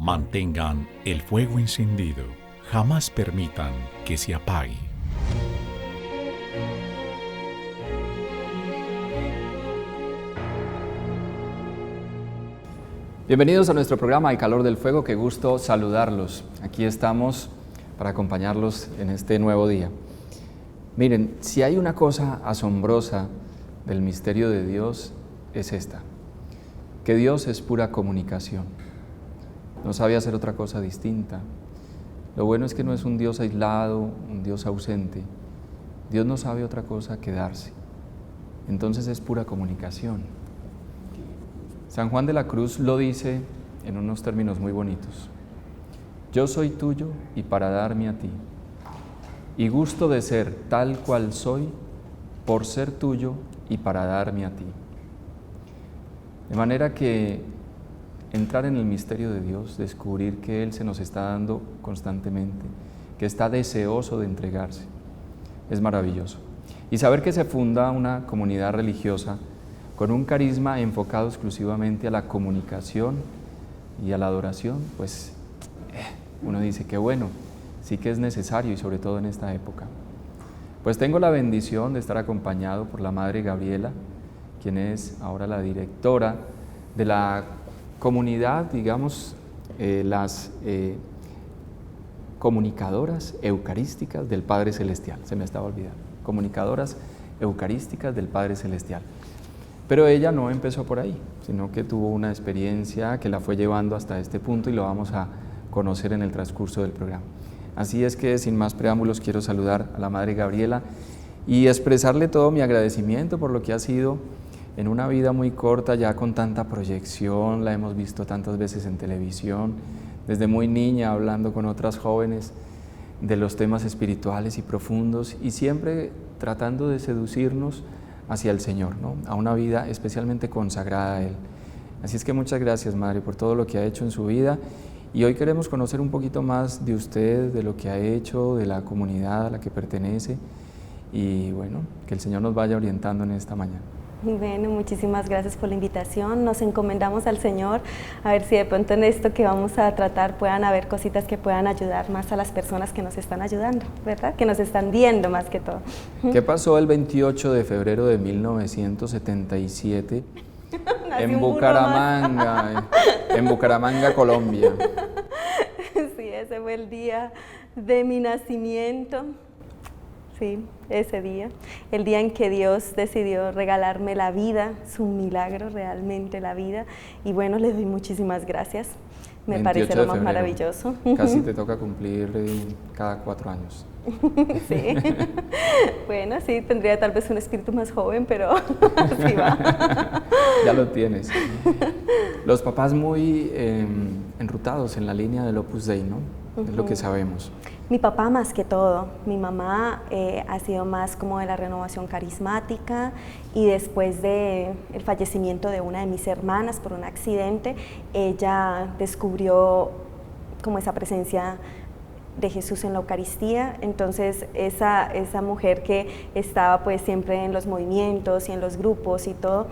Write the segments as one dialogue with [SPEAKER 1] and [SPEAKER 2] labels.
[SPEAKER 1] Mantengan el fuego encendido. Jamás permitan que se apague.
[SPEAKER 2] Bienvenidos a nuestro programa El Calor del Fuego, qué gusto saludarlos. Aquí estamos para acompañarlos en este nuevo día. Miren, si hay una cosa asombrosa del misterio de Dios, es esta, que Dios es pura comunicación. No sabe hacer otra cosa distinta. Lo bueno es que no es un Dios aislado, un Dios ausente. Dios no sabe otra cosa que darse. Entonces es pura comunicación. San Juan de la Cruz lo dice en unos términos muy bonitos. Yo soy tuyo y para darme a ti, y gusto de ser tal cual soy, por ser tuyo y para darme a ti. De manera que entrar en el misterio de Dios, descubrir que Él se nos está dando constantemente, que está deseoso de entregarse, es maravilloso. Y saber que se funda una comunidad religiosa con un carisma enfocado exclusivamente a la comunicación y a la adoración, pues uno dice que bueno, sí que es necesario y sobre todo en esta época. Pues tengo la bendición de estar acompañado por la Madre Gabriela, quien es ahora la directora de la comunidad, digamos, las comunicadoras eucarísticas del Padre Celestial, se me estaba olvidando, comunicadoras eucarísticas del Padre Celestial. Pero ella no empezó por ahí, sino que tuvo una experiencia que la fue llevando hasta este punto y lo vamos a conocer en el transcurso del programa. Así es que, sin más preámbulos, quiero saludar a la Madre Gabriela y expresarle todo mi agradecimiento por lo que ha sido en una vida muy corta, ya con tanta proyección, la hemos visto tantas veces en televisión, desde muy niña hablando con otras jóvenes de los temas espirituales y profundos y siempre tratando de seducirnos hacia el Señor, ¿no? A una vida especialmente consagrada a Él. Así es que muchas gracias, Madre, por todo lo que ha hecho en su vida y hoy queremos conocer un poquito más de usted, de lo que ha hecho, de la comunidad a la que pertenece y bueno, que el Señor nos vaya orientando en esta mañana.
[SPEAKER 3] Bueno, muchísimas gracias por la invitación, nos encomendamos al Señor, a ver si de pronto en esto que vamos a tratar puedan haber cositas que puedan ayudar más a las personas que nos están ayudando, ¿verdad? Que nos están viendo más que todo.
[SPEAKER 2] ¿Qué pasó el 28 de febrero de 1977 en Bucaramanga, en Bucaramanga, Colombia?
[SPEAKER 3] Sí, ese fue el día de mi nacimiento. Sí, ese día, el día en que Dios decidió regalarme la vida, su milagro realmente la vida, y bueno, le doy muchísimas gracias, me parece lo más maravilloso.
[SPEAKER 2] Casi te toca cumplir cada 4 años.
[SPEAKER 3] Sí, bueno, sí, tendría tal vez un espíritu más joven, pero sí va.
[SPEAKER 2] Ya lo tienes. Los papás muy enrutados en la línea del Opus Dei, ¿no? Es lo que sabemos.
[SPEAKER 3] Mi papá más que todo, mi mamá ha sido más como de la renovación carismática y después del fallecimiento de una de mis hermanas por un accidente, ella descubrió como esa presencia de Jesús en la Eucaristía, entonces esa mujer que estaba pues siempre en los movimientos y en los grupos y todo,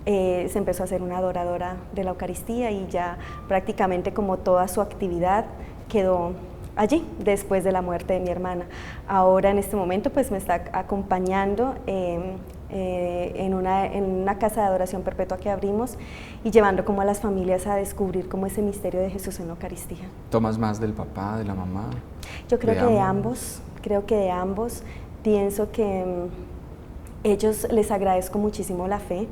[SPEAKER 3] se empezó a ser una adoradora de la Eucaristía y ya prácticamente como toda su actividad quedó allí, después de la muerte de mi hermana. Ahora en este momento pues me está acompañando en una casa de adoración perpetua que abrimos y llevando como a las familias a descubrir como ese misterio de Jesús en la Eucaristía.
[SPEAKER 2] ¿Tomas más del papá, de la mamá?
[SPEAKER 3] Yo creo que de ambos, pienso que ellos les agradezco muchísimo la fe,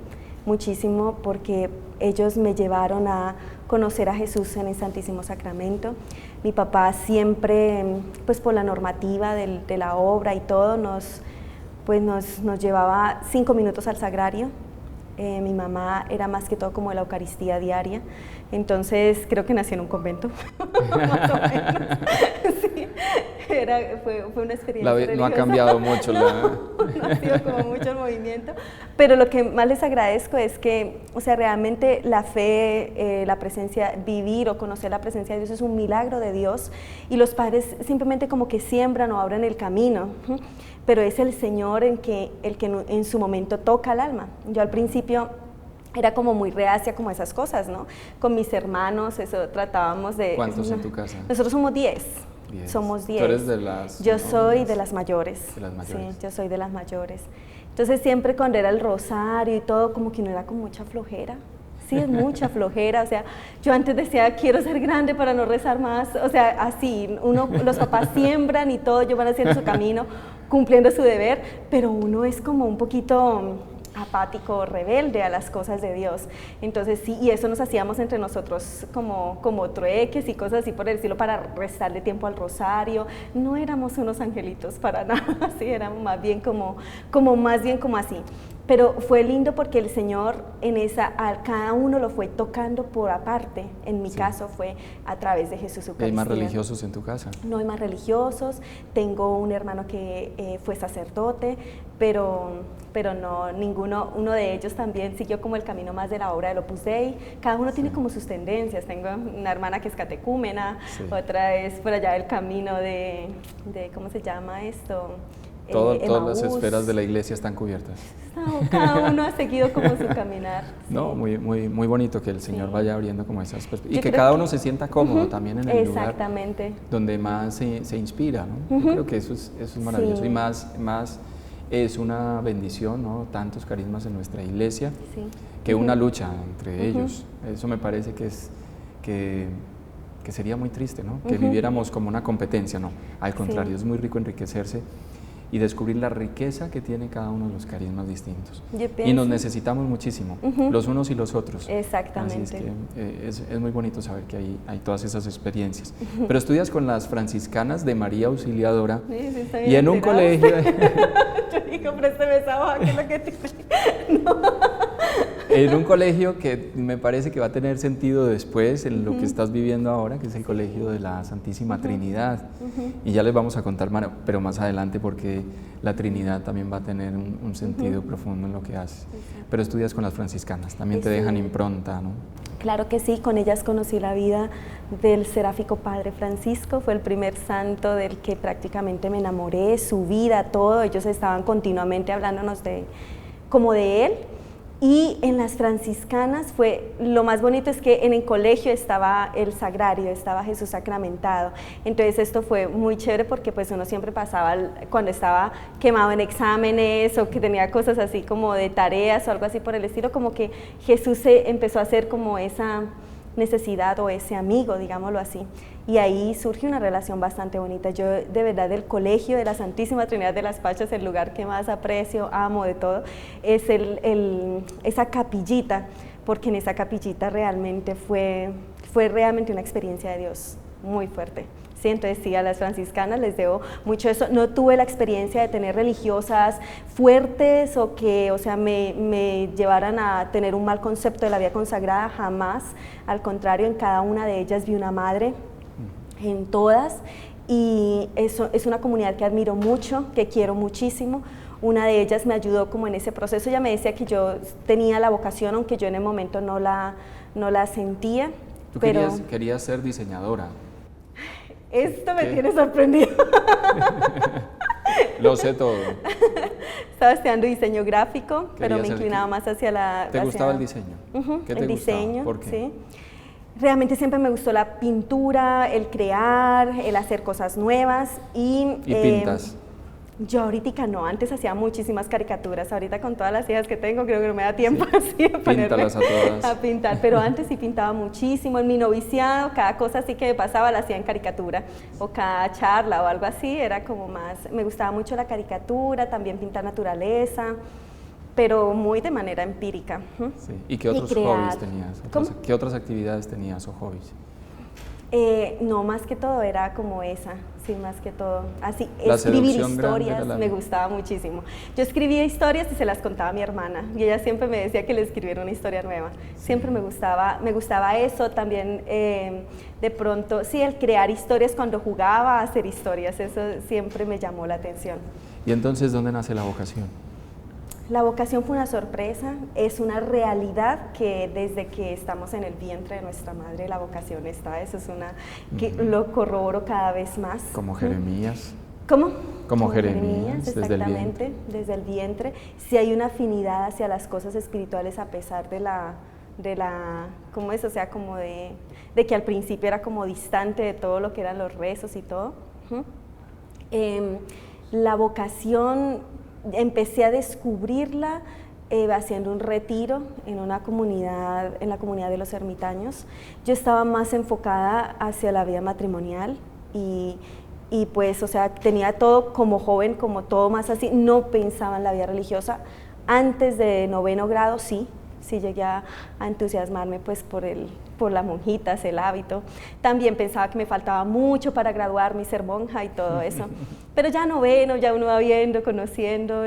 [SPEAKER 3] muchísimo porque ellos me llevaron a conocer a Jesús en el Santísimo Sacramento. Mi papá siempre, pues por la normativa de la obra y todo, nos llevaba 5 minutos al sagrario. Mi mamá era más que todo como de la Eucaristía diaria, entonces creo que nació en un convento, más o menos. Sí, fue una experiencia religiosa.
[SPEAKER 2] No ha cambiado mucho.
[SPEAKER 3] No ha sido como mucho el movimiento, pero lo que más les agradezco es que, o sea, realmente la fe, la presencia, vivir o conocer la presencia de Dios es un milagro de Dios y los padres simplemente como que siembran o abren el camino, pero es el Señor el que en su momento toca el alma. Yo al principio era como muy reacia como esas cosas, ¿no? Con mis hermanos, eso tratábamos de...
[SPEAKER 2] ¿Cuántos en tu casa?
[SPEAKER 3] Nosotros somos 10. Somos 10.
[SPEAKER 2] ¿Tú eres de las
[SPEAKER 3] Yo soy de las mayores.
[SPEAKER 2] De las mayores.
[SPEAKER 3] Sí, yo soy de las mayores. Entonces siempre cuando era el rosario y todo, como que uno era con mucha flojera. Sí, es mucha flojera, o sea, yo antes decía, quiero ser grande para no rezar más, o sea, así, los papás siembran y todo, ellos van haciendo su camino, cumpliendo su deber, pero uno es como un poquito apático, rebelde a las cosas de Dios. Entonces sí, y eso nos hacíamos entre nosotros como trueques y cosas así por el estilo para restarle tiempo al rosario. No éramos unos angelitos para nada, sí, éramos más bien como así. Pero fue lindo porque el Señor a cada uno lo fue tocando por aparte. En mi caso fue a través de Jesús Eucaristía.
[SPEAKER 2] ¿Hay más religiosos en tu casa?
[SPEAKER 3] No hay más religiosos. Tengo un hermano que fue sacerdote, pero no, uno de ellos también siguió como el camino más de la obra del Opus Dei. Cada uno tiene como sus tendencias. Tengo una hermana que es catecúmena, otra es por allá del camino de ¿cómo se llama esto?
[SPEAKER 2] Todas las esferas de la iglesia están cubiertas.
[SPEAKER 3] No, cada uno ha seguido como su caminar.
[SPEAKER 2] No,
[SPEAKER 3] sí.
[SPEAKER 2] muy bonito que el Señor vaya abriendo como esas perspectivas. Y que cada uno se sienta cómodo también en el lugar donde más se inspira, ¿no? Yo creo que eso es maravilloso y más es una bendición, ¿no? Tantos carismas en nuestra iglesia, que una lucha entre ellos. Eso me parece que sería muy triste, ¿no? Que viviéramos como una competencia, ¿no? Al contrario, es muy rico enriquecerse y descubrir la riqueza que tiene cada uno de los carismas distintos. Y nos necesitamos muchísimo, los unos y los otros.
[SPEAKER 3] Exactamente.
[SPEAKER 2] Así es que es muy bonito saber que hay todas esas experiencias. Pero estudias con las franciscanas de María Auxiliadora y en un colegio...
[SPEAKER 3] Yo digo, présteme esa hoja, ¿qué es lo que tiene? No.
[SPEAKER 2] En un colegio que me parece que va a tener sentido después en lo que estás viviendo ahora, que es el Colegio de la Santísima Trinidad. Y ya les vamos a contar, pero más adelante, porque la Trinidad también va a tener un sentido profundo en lo que haces. Pero estudias con las franciscanas, también te dejan impronta, ¿no?
[SPEAKER 3] Claro que sí, con ellas conocí la vida del seráfico Padre Francisco, fue el primer santo del que prácticamente me enamoré, su vida, todo, ellos estaban continuamente hablándonos como de él. Y en las franciscanas lo más bonito es que en el colegio estaba el sagrario, estaba Jesús sacramentado. Entonces esto fue muy chévere porque pues uno siempre pasaba cuando estaba quemado en exámenes o que tenía cosas así como de tareas o algo así por el estilo, como que Jesús se empezó a hacer como esa necesidad o ese amigo, digámoslo así. Y ahí surge una relación bastante bonita. Yo de verdad del colegio de la Santísima Trinidad de las Pachas, el lugar que más aprecio, amo de todo, es esa capillita, porque en esa capillita realmente fue realmente una experiencia de Dios muy fuerte. Sí, entonces sí, a las franciscanas les debo mucho eso. No tuve la experiencia de tener religiosas fuertes o que, o sea, me llevaran a tener un mal concepto de la vida consagrada, jamás. Al contrario, en cada una de ellas vi una madre, en todas, y eso es una comunidad que admiro mucho, que quiero muchísimo. Una de ellas me ayudó como en ese proceso, ella me decía que yo tenía la vocación, aunque yo en el momento no la sentía.
[SPEAKER 2] Tú
[SPEAKER 3] pero
[SPEAKER 2] querías ser diseñadora.
[SPEAKER 3] Esto me tiene sorprendido.
[SPEAKER 2] Lo sé todo.
[SPEAKER 3] Estaba estudiando diseño gráfico, pero me inclinaba más hacia la...
[SPEAKER 2] ¿Te gustaba el diseño?
[SPEAKER 3] ¿Qué te
[SPEAKER 2] gustaba?
[SPEAKER 3] Diseño,
[SPEAKER 2] ¿Por qué?
[SPEAKER 3] Sí. Realmente siempre me gustó la pintura, el crear, el hacer cosas nuevas y...
[SPEAKER 2] ¿Y pintas?
[SPEAKER 3] Yo ahorita no, antes hacía muchísimas caricaturas, ahorita con todas las hijas que tengo creo que no me da tiempo así de ponerme
[SPEAKER 2] a todas.
[SPEAKER 3] A pintar, pero antes sí pintaba muchísimo, en mi noviciado cada cosa así que me pasaba la hacía en caricatura, o cada charla o algo así, era como más, me gustaba mucho la caricatura, también pintar naturaleza, pero muy de manera empírica.
[SPEAKER 2] Sí. ¿Y qué otros hobbies tenías? ¿Qué otras actividades tenías o hobbies?
[SPEAKER 3] No, más que todo era como esa, sí, más que todo. Así, escribir historias me gustaba muchísimo. Yo escribía historias y se las contaba a mi hermana y ella siempre me decía que le escribiera una historia nueva. Siempre me gustaba eso, también de pronto, sí, el crear historias cuando jugaba a hacer historias, eso siempre me llamó la atención.
[SPEAKER 2] ¿Y entonces dónde nace la vocación?
[SPEAKER 3] La vocación fue una sorpresa, es una realidad que desde que estamos en el vientre de nuestra madre la vocación está, eso es una que lo corroboro cada vez más.
[SPEAKER 2] Como Jeremías.
[SPEAKER 3] ¿Cómo?
[SPEAKER 2] Como Jeremías, desde el
[SPEAKER 3] exactamente,
[SPEAKER 2] vientre.
[SPEAKER 3] desde el vientre. Si hay una afinidad hacia las cosas espirituales a pesar de la ¿cómo es? O sea, como de que al principio era como distante de todo lo que eran los rezos y todo. La vocación, empecé a descubrirla haciendo un retiro en una comunidad, en la comunidad de los ermitaños. Yo estaba más enfocada hacia la vida matrimonial y pues, o sea, tenía todo como joven, como todo más así, no pensaba en la vida religiosa. Antes de 9º grado, sí llegué a entusiasmarme pues por las monjitas, el hábito. También pensaba que me faltaba mucho para graduarme y ser monja y todo eso. Pero ya 9º, ya uno va viendo, conociendo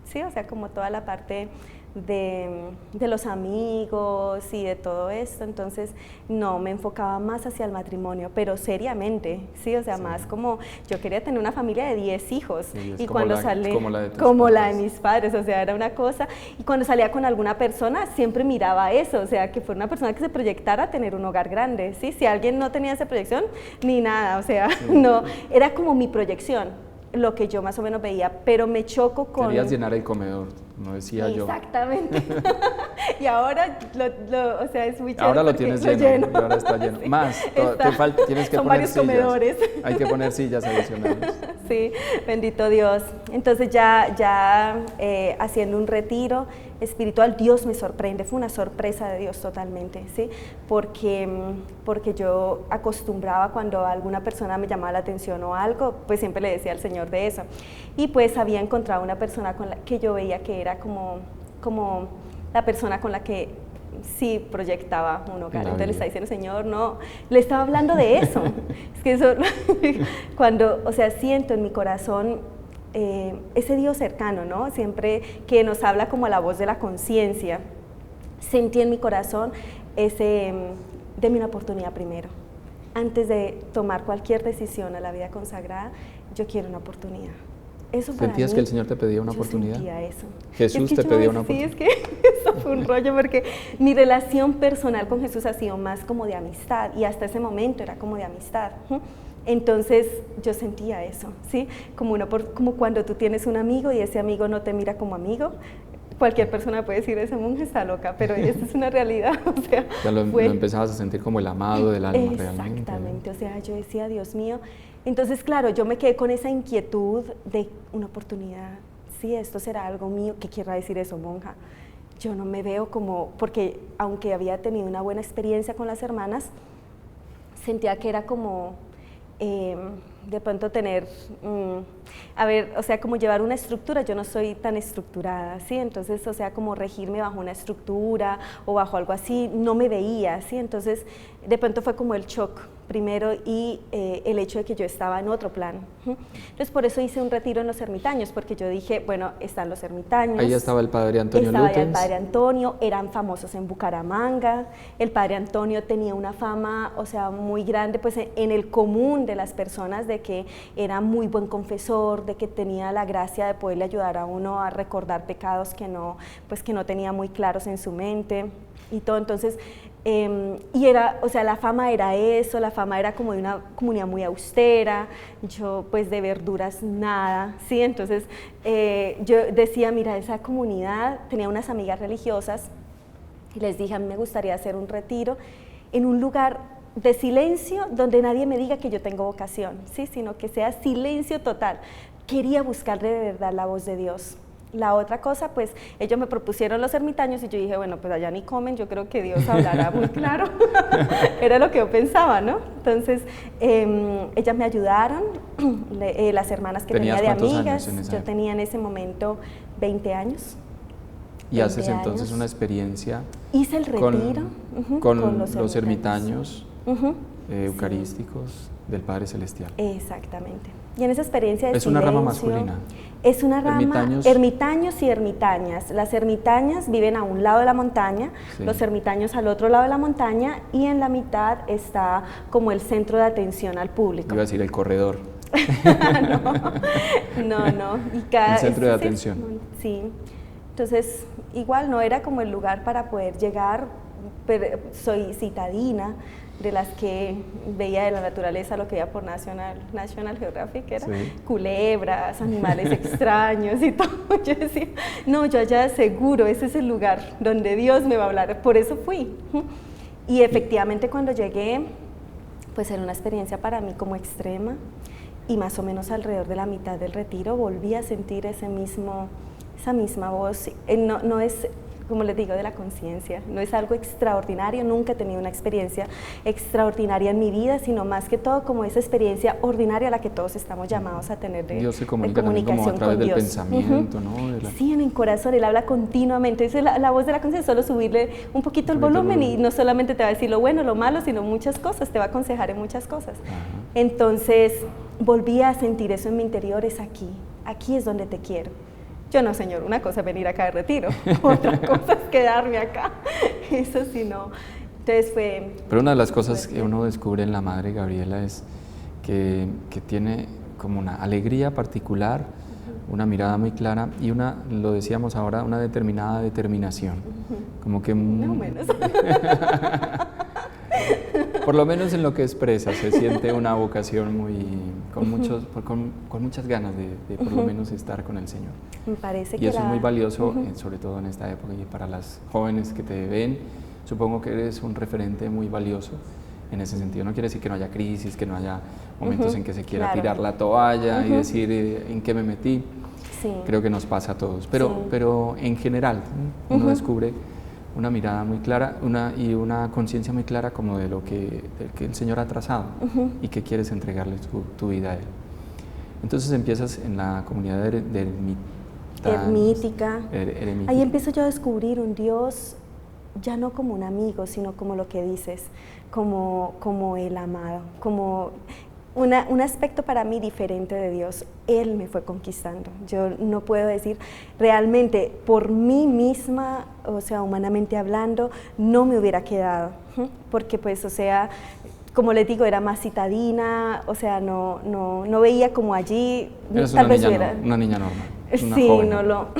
[SPEAKER 3] sí, o sea, como toda la parte de los amigos y de todo esto, entonces no, me enfocaba más hacia el matrimonio, pero seriamente, sí, o sea, sí. Más como, yo quería tener una familia de 10 hijos, sí, y cuando salí, como la de mis padres, o sea, era una cosa, y cuando salía con alguna persona, siempre miraba eso, o sea, que fuera una persona que se proyectara a tener un hogar grande, sí, si alguien no tenía esa proyección, ni nada, o sea, sí. No, era como mi proyección, lo que yo más o menos veía, pero me choco con...
[SPEAKER 2] Querías llenar el comedor, no decía yo.
[SPEAKER 3] Exactamente. Y ahora, o sea, es muy chévere.
[SPEAKER 2] Ahora lo tienes lleno, y ahora está lleno. Sí. Más, te falta, tienes que
[SPEAKER 3] son
[SPEAKER 2] poner
[SPEAKER 3] varios
[SPEAKER 2] sillas.
[SPEAKER 3] Comedores.
[SPEAKER 2] Hay que poner sillas adicionales.
[SPEAKER 3] Sí, bendito Dios. Entonces ya haciendo un retiro espiritual, Dios me sorprende, fue una sorpresa de Dios totalmente, ¿sí? Porque yo acostumbraba cuando alguna persona me llamaba la atención o algo, pues siempre le decía al Señor de eso. Y pues había encontrado una persona con la que yo veía que era como la persona con la que sí proyectaba un hogar. Entonces le está diciendo, Señor, no, le estaba hablando de eso. Es que eso, cuando, o sea, siento en mi corazón ese Dios cercano, ¿no? Siempre que nos habla como a la voz de la conciencia, sentí en mi corazón deme una oportunidad primero. Antes de tomar cualquier decisión a la vida consagrada, yo quiero una oportunidad. Eso para
[SPEAKER 2] ¿Sentías
[SPEAKER 3] mí,
[SPEAKER 2] que el Señor te pedía una oportunidad?
[SPEAKER 3] Yo sentía eso.
[SPEAKER 2] Jesús te pedía una oportunidad.
[SPEAKER 3] Sí, es que eso fue un rollo porque mi relación personal con Jesús ha sido más como de amistad y hasta ese momento era como de amistad. Entonces yo sentía eso, ¿sí? Como cuando tú tienes un amigo y ese amigo no te mira como amigo. Cualquier persona puede decir, esa monja está loca, pero esto es una realidad, o sea,
[SPEAKER 2] lo empezabas a sentir como el amado del alma realmente.
[SPEAKER 3] Exactamente, o sea, yo decía, Dios mío. Entonces, claro, yo me quedé con esa inquietud de una oportunidad, sí, esto será algo mío, ¿qué querrá decir eso, monja? Yo no me veo como, porque aunque había tenido una buena experiencia con las hermanas, sentía que era como... de pronto tener, o sea, como llevar una estructura, yo no soy tan estructurada, ¿sí? Entonces, o sea, como regirme bajo una estructura o bajo algo así, no me veía, ¿sí? Entonces, de pronto fue como el shock primero y el hecho de que yo estaba en otro plan. Entonces, por eso hice un retiro en los ermitaños, porque yo dije, bueno, están los ermitaños.
[SPEAKER 2] Ahí ya estaba el padre Antonio Lutens.
[SPEAKER 3] Estaba ya el padre Antonio, eran famosos en Bucaramanga. El padre Antonio tenía una fama, o sea, muy grande, pues en el común de las personas, de que era muy buen confesor, de que tenía la gracia de poderle ayudar a uno a recordar pecados que no tenía muy claros en su mente y todo. Entonces, y era, o sea, la fama era eso, la fama era como de una comunidad muy austera, yo pues de verduras nada, ¿sí? Entonces yo decía, mira, esa comunidad, tenía unas amigas religiosas y les dije, a mí me gustaría hacer un retiro en un lugar de silencio donde nadie me diga que yo tengo vocación, ¿sí? Sino que sea silencio total. Quería buscar de verdad la voz de Dios. La otra cosa, pues ellos me propusieron los ermitaños y yo dije, bueno, pues allá ni comen, yo creo que Dios hablará muy claro. Era lo que yo pensaba, ¿no? Entonces, ellas me ayudaron, las hermanas que tenía de amigas, yo tenía en ese momento 20 años.
[SPEAKER 2] Y haces entonces una experiencia.
[SPEAKER 3] Hice el retiro
[SPEAKER 2] con los ermitaños eucarísticos del Padre Celestial.
[SPEAKER 3] Exactamente. Y en esa experiencia de
[SPEAKER 2] ¿Es una rama masculina?
[SPEAKER 3] Es una rama, ermitaños y ermitañas. Las ermitañas viven a un lado de la montaña, sí. Los ermitaños al otro lado de la montaña y en la mitad está como el centro de atención al público.
[SPEAKER 2] Iba a decir el corredor.
[SPEAKER 3] No. Y el
[SPEAKER 2] centro de atención.
[SPEAKER 3] Sí. Entonces, igual no era como el lugar para poder llegar, pero soy citadina, de las que veía de la naturaleza, lo que veía por National Geographic, era culebras, animales extraños y todo. Yo decía, no, yo allá seguro, ese es el lugar donde Dios me va a hablar, por eso fui. Y efectivamente cuando llegué, pues era una experiencia para mí como extrema, y más o menos alrededor de la mitad del retiro volví a sentir esa misma voz. No es, como les digo, de la conciencia, no es algo extraordinario, nunca he tenido una experiencia extraordinaria en mi vida, sino más que todo como esa experiencia ordinaria a la que todos estamos llamados a tener de,
[SPEAKER 2] Dios se comunica
[SPEAKER 3] de comunicación
[SPEAKER 2] como a través del
[SPEAKER 3] Dios.
[SPEAKER 2] Pensamiento, ¿no?
[SPEAKER 3] Sí, en el corazón, Él habla continuamente. Entonces, la voz de la conciencia es solo subirle un poquito el volumen, y no solamente te va a decir lo bueno, lo malo, sino muchas cosas, te va a aconsejar en muchas cosas. Entonces, volví a sentir eso en mi interior, es aquí es donde te quiero. Yo no, Señor, una cosa es venir acá de retiro, otra cosa es quedarme acá, eso sí no. Entonces fue...
[SPEAKER 2] Pero una de las cosas que uno descubre en la Madre Gabriela es que tiene como una alegría particular, una mirada muy clara y lo decíamos ahora, una determinada determinación. Como que...
[SPEAKER 3] No menos.
[SPEAKER 2] Por lo menos en lo que expresa, se siente una vocación con muchas ganas de por lo menos estar con el Señor.
[SPEAKER 3] Me parece
[SPEAKER 2] y eso es muy valioso, sobre todo en esta época, y para las jóvenes que te ven, supongo que eres un referente muy valioso en ese sentido. No quiere decir que no haya crisis, que no haya momentos en que se quiera tirar la toalla y decir en qué me metí. Sí. Creo que nos pasa a todos, pero en general uno descubre una mirada muy clara y una conciencia muy clara como de lo que el Señor ha trazado y que quieres entregarle tu vida a Él. Entonces empiezas en la comunidad de
[SPEAKER 3] ermítica. Ahí empiezo yo a descubrir un Dios ya no como un amigo, sino como lo que dices, como el amado, como un aspecto para mí diferente de Dios. Él me fue conquistando. Yo no puedo decir realmente por mí misma, o sea, humanamente hablando, no me hubiera quedado, porque pues, o sea, como les digo, era más citadina, o sea, no veía como allí, tal vez
[SPEAKER 2] una niña normal.
[SPEAKER 3] Sí,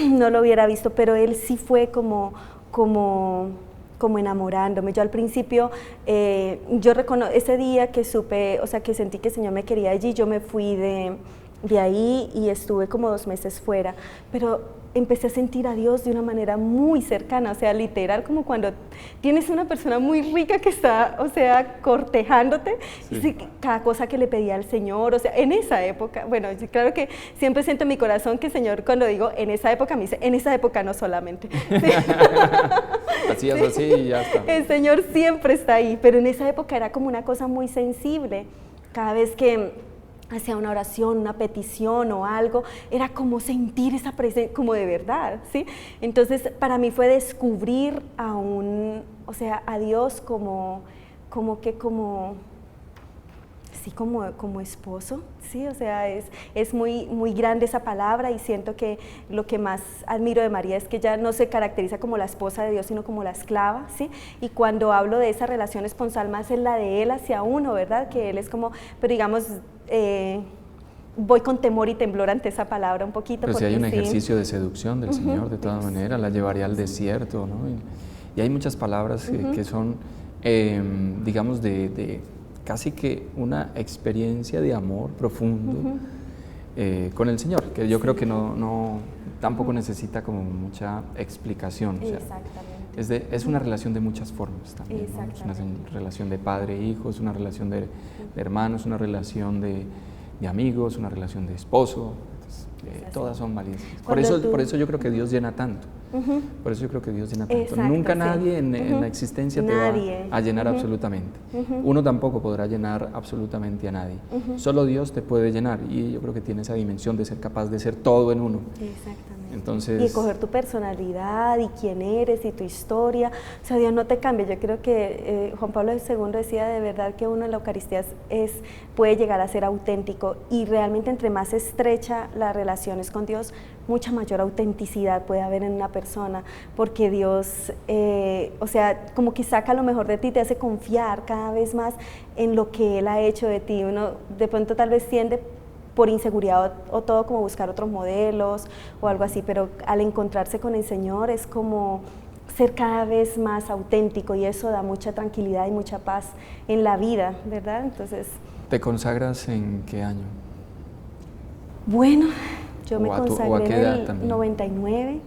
[SPEAKER 3] no lo hubiera visto, pero él sí fue como enamorándome. Yo al principio, ese día que supe, o sea, que sentí que el Señor me quería allí, yo me fui de ahí y estuve como 2 meses fuera, pero empecé a sentir a Dios de una manera muy cercana, o sea, literal, como cuando tienes una persona muy rica que está, o sea, cortejándote, cada cosa que le pedía al Señor, o sea, en esa época, bueno, claro que siempre siento en mi corazón que el Señor, cuando digo en esa época, me dice, en esa época no solamente.
[SPEAKER 2] Así es, así y ya está.
[SPEAKER 3] El Señor siempre está ahí, pero en esa época era como una cosa muy sensible. Cada vez que hacía una oración, una petición o algo, era como sentir esa presencia, como de verdad, ¿sí? Entonces, para mí fue descubrir a Dios como esposo, ¿sí? O sea, es muy, muy grande esa palabra, y siento que lo que más admiro de María es que ella no se caracteriza como la esposa de Dios, sino como la esclava, ¿sí? Y cuando hablo de esa relación esponsal, más es la de Él hacia uno, ¿verdad? Que Él es como, pero digamos, voy con temor y temblor ante esa palabra un poquito.
[SPEAKER 2] Pero si hay un ejercicio de seducción del Señor, de todas maneras, la llevaría al desierto, ¿no? Y hay muchas palabras que son, digamos, de casi que una experiencia de amor profundo con el Señor, que yo creo que tampoco necesita como mucha explicación. O sea, es una relación de muchas formas también, ¿no? Es una relación de padre e hijo, es una relación de hermanos, una relación de amigos, una relación de esposo. Todas son valiosas. Por eso yo creo que Dios llena tanto. Por eso yo creo que Dios llena tanto.
[SPEAKER 3] Exacto,
[SPEAKER 2] Nunca nadie en la existencia te va a llenar absolutamente. Uno tampoco podrá llenar absolutamente a nadie. Solo Dios te puede llenar, y yo creo que tiene esa dimensión de ser capaz de ser todo en uno.
[SPEAKER 3] Exactamente.
[SPEAKER 2] Entonces,
[SPEAKER 3] y coger tu personalidad y quién eres y tu historia. O sea, Dios no te cambia. Yo creo que Juan Pablo II decía de verdad que uno en la Eucaristía puede llegar a ser auténtico, y realmente entre más estrecha las relaciones con Dios, mucha mayor autenticidad puede haber en una persona, porque Dios, o sea, como que saca lo mejor de ti, te hace confiar cada vez más en lo que Él ha hecho de ti. Uno de pronto tal vez tiende por inseguridad o todo como buscar otros modelos o algo así, pero al encontrarse con el Señor es como ser cada vez más auténtico, y eso da mucha tranquilidad y mucha paz en la vida, ¿verdad? Entonces,
[SPEAKER 2] ¿te consagras en qué año?
[SPEAKER 3] bueno, yo me
[SPEAKER 2] ¿O a qué
[SPEAKER 3] consagré en
[SPEAKER 2] edad
[SPEAKER 3] el
[SPEAKER 2] también?
[SPEAKER 3] 99.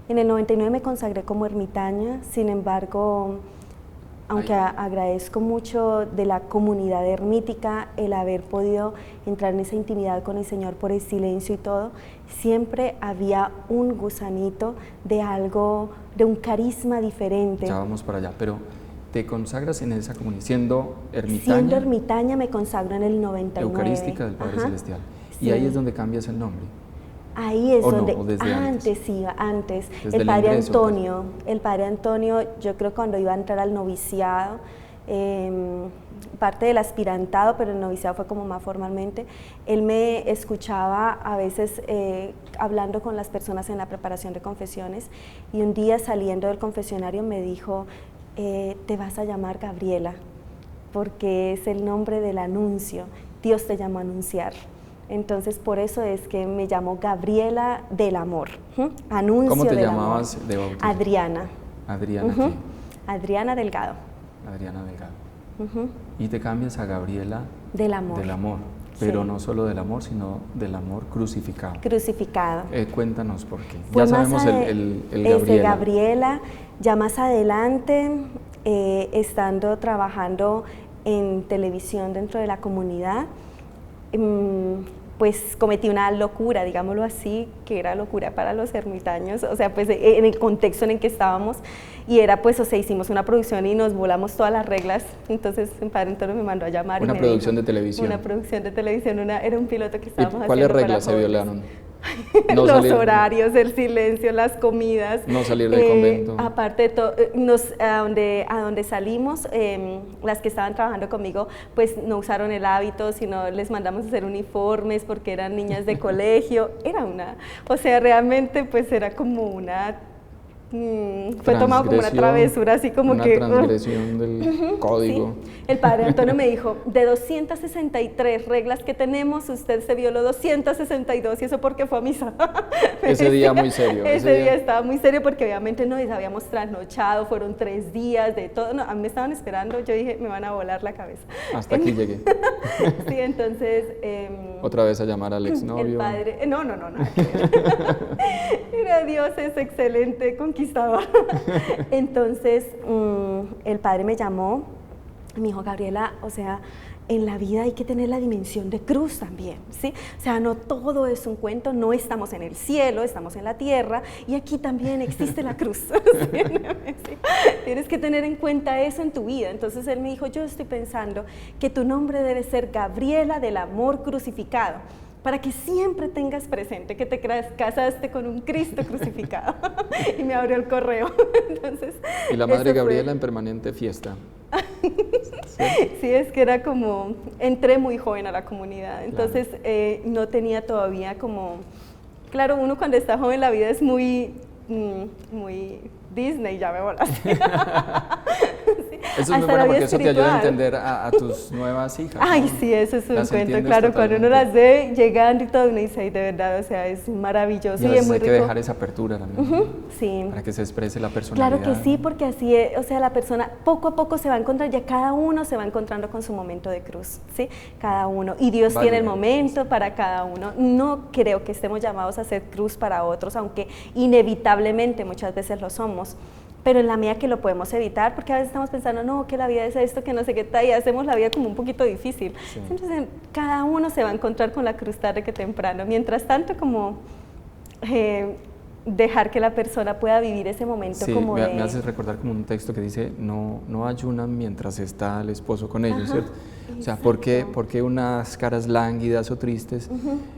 [SPEAKER 3] En el 99 me consagré como ermitaña, sin embargo, aunque agradezco mucho de la comunidad ermítica el haber podido entrar en esa intimidad con el Señor por el silencio y todo, siempre había un gusanito de algo, de un carisma diferente.
[SPEAKER 2] Ya vamos para allá, pero ¿te consagras en esa comunidad siendo ermitaña?
[SPEAKER 3] Siendo ermitaña me consagro en el 99.
[SPEAKER 2] Eucarística del Padre
[SPEAKER 3] Ajá.
[SPEAKER 2] Celestial.
[SPEAKER 3] Sí.
[SPEAKER 2] Y ahí es donde cambias el nombre.
[SPEAKER 3] Ahí es
[SPEAKER 2] ¿O no?
[SPEAKER 3] donde,
[SPEAKER 2] ¿O desde antes?
[SPEAKER 3] sí, antes.
[SPEAKER 2] Desde
[SPEAKER 3] El
[SPEAKER 2] el
[SPEAKER 3] padre
[SPEAKER 2] ingreso,
[SPEAKER 3] Antonio, el padre Antonio, yo creo cuando iba a entrar al noviciado, parte del aspirantado, pero el noviciado fue como más formalmente, él me escuchaba a veces hablando con las personas en la preparación de confesiones, y un día saliendo del confesionario me dijo, te vas a llamar Gabriela, porque es el nombre del anuncio, Dios te llamó a anunciar. Entonces, por eso es que me llamo Gabriela del Amor. Anuncio
[SPEAKER 2] ¿Cómo te
[SPEAKER 3] del
[SPEAKER 2] llamabas
[SPEAKER 3] amor.
[SPEAKER 2] de bautizo?
[SPEAKER 3] Adriana.
[SPEAKER 2] Adriana, ¿qué?
[SPEAKER 3] Adriana Delgado.
[SPEAKER 2] Adriana Delgado. Y te cambias a Gabriela
[SPEAKER 3] Del Amor.
[SPEAKER 2] del Amor, pero
[SPEAKER 3] Sí.
[SPEAKER 2] no solo del amor, sino del amor crucificado.
[SPEAKER 3] Crucificado.
[SPEAKER 2] Cuéntanos por qué.
[SPEAKER 3] Fue
[SPEAKER 2] Ya
[SPEAKER 3] más
[SPEAKER 2] sabemos el Gabriela.
[SPEAKER 3] Gabriela, ya más adelante, estando trabajando en televisión dentro de la comunidad, pues cometí una locura, digámoslo así, que era locura para los ermitaños, o sea, pues en el contexto en el que estábamos, y era pues, o sea, hicimos una producción y nos volamos todas las reglas, entonces el padre Antonio me mandó a llamar.
[SPEAKER 2] Una
[SPEAKER 3] y me
[SPEAKER 2] producción
[SPEAKER 3] dijo,
[SPEAKER 2] de televisión.
[SPEAKER 3] Una producción de televisión, era un piloto que estábamos haciendo.
[SPEAKER 2] ¿Cuáles
[SPEAKER 3] para
[SPEAKER 2] reglas se
[SPEAKER 3] jóvenes.
[SPEAKER 2] violaron? No
[SPEAKER 3] Los
[SPEAKER 2] salir,
[SPEAKER 3] horarios, el silencio, las comidas.
[SPEAKER 2] No salir del convento.
[SPEAKER 3] Aparte de todo, a donde salimos, las que estaban trabajando conmigo, pues no usaron el hábito, sino les mandamos a hacer uniformes porque eran niñas de colegio. Era o sea, realmente pues era como una... fue tomado como una travesura, así como
[SPEAKER 2] una
[SPEAKER 3] que...
[SPEAKER 2] transgresión del código.
[SPEAKER 3] Sí. El padre Antonio me dijo, de 263 reglas que tenemos, usted se violó 262, y eso porque fue a misa.
[SPEAKER 2] Ese día muy serio.
[SPEAKER 3] Ese día estaba muy serio porque obviamente nos habíamos trasnochado, fueron 3 días de todo, no, a mí me estaban esperando, yo dije, me van a volar la cabeza.
[SPEAKER 2] Hasta aquí llegué.
[SPEAKER 3] Sí, entonces...
[SPEAKER 2] Otra vez a llamar al exnovio.
[SPEAKER 3] El padre, no. Mira, Dios es excelente conquistador. Entonces, el padre me llamó, me dijo, Gabriela, o sea, en la vida hay que tener la dimensión de cruz también, ¿sí? O sea, no todo es un cuento, no estamos en el cielo, estamos en la tierra, y aquí también existe la cruz. ¿Sí? Tienes que tener en cuenta eso en tu vida. Entonces él me dijo, yo estoy pensando que tu nombre debe ser Gabriela del Amor Crucificado, para que siempre tengas presente que te casaste con un Cristo crucificado. Y me abrió el correo. Entonces,
[SPEAKER 2] y la madre Gabriela en permanente fiesta.
[SPEAKER 3] Sí, es que era como, entré muy joven a la comunidad, entonces claro. No tenía todavía como, claro, uno cuando está joven la vida es muy Disney, ya me volaste. Sí.
[SPEAKER 2] Eso es muy bueno porque eso te ayuda a entender a tus nuevas hijas.
[SPEAKER 3] Ay,
[SPEAKER 2] ¿no?
[SPEAKER 3] sí, eso es un
[SPEAKER 2] las
[SPEAKER 3] cuento, claro,
[SPEAKER 2] totalmente.
[SPEAKER 3] Cuando uno las ve llegando y todo, uno dice, ay, de verdad, o sea, es maravilloso y es muy
[SPEAKER 2] hay
[SPEAKER 3] rico.
[SPEAKER 2] que dejar esa apertura también,
[SPEAKER 3] sí.
[SPEAKER 2] Para que se exprese la personalidad.
[SPEAKER 3] Claro que sí, porque así es, o sea, la persona poco a poco se va a encontrar, ya cada uno se va encontrando con su momento de cruz, ¿sí? Cada uno, y Dios tiene el momento para cada uno. No creo que estemos llamados a hacer cruz para otros, aunque inevitablemente muchas veces lo somos, pero en la medida que lo podemos evitar, porque a veces estamos pensando, no, que la vida es esto, que no sé qué tal, y hacemos la vida como un poquito difícil. Sí. Entonces, cada uno se va a encontrar con la cruz tarde que temprano. Mientras tanto, como dejar que la persona pueda vivir ese momento como
[SPEAKER 2] me haces recordar como un texto que dice, no ayunan mientras está el esposo con ellos, ajá, ¿cierto? O sea, ¿por qué unas caras lánguidas o tristes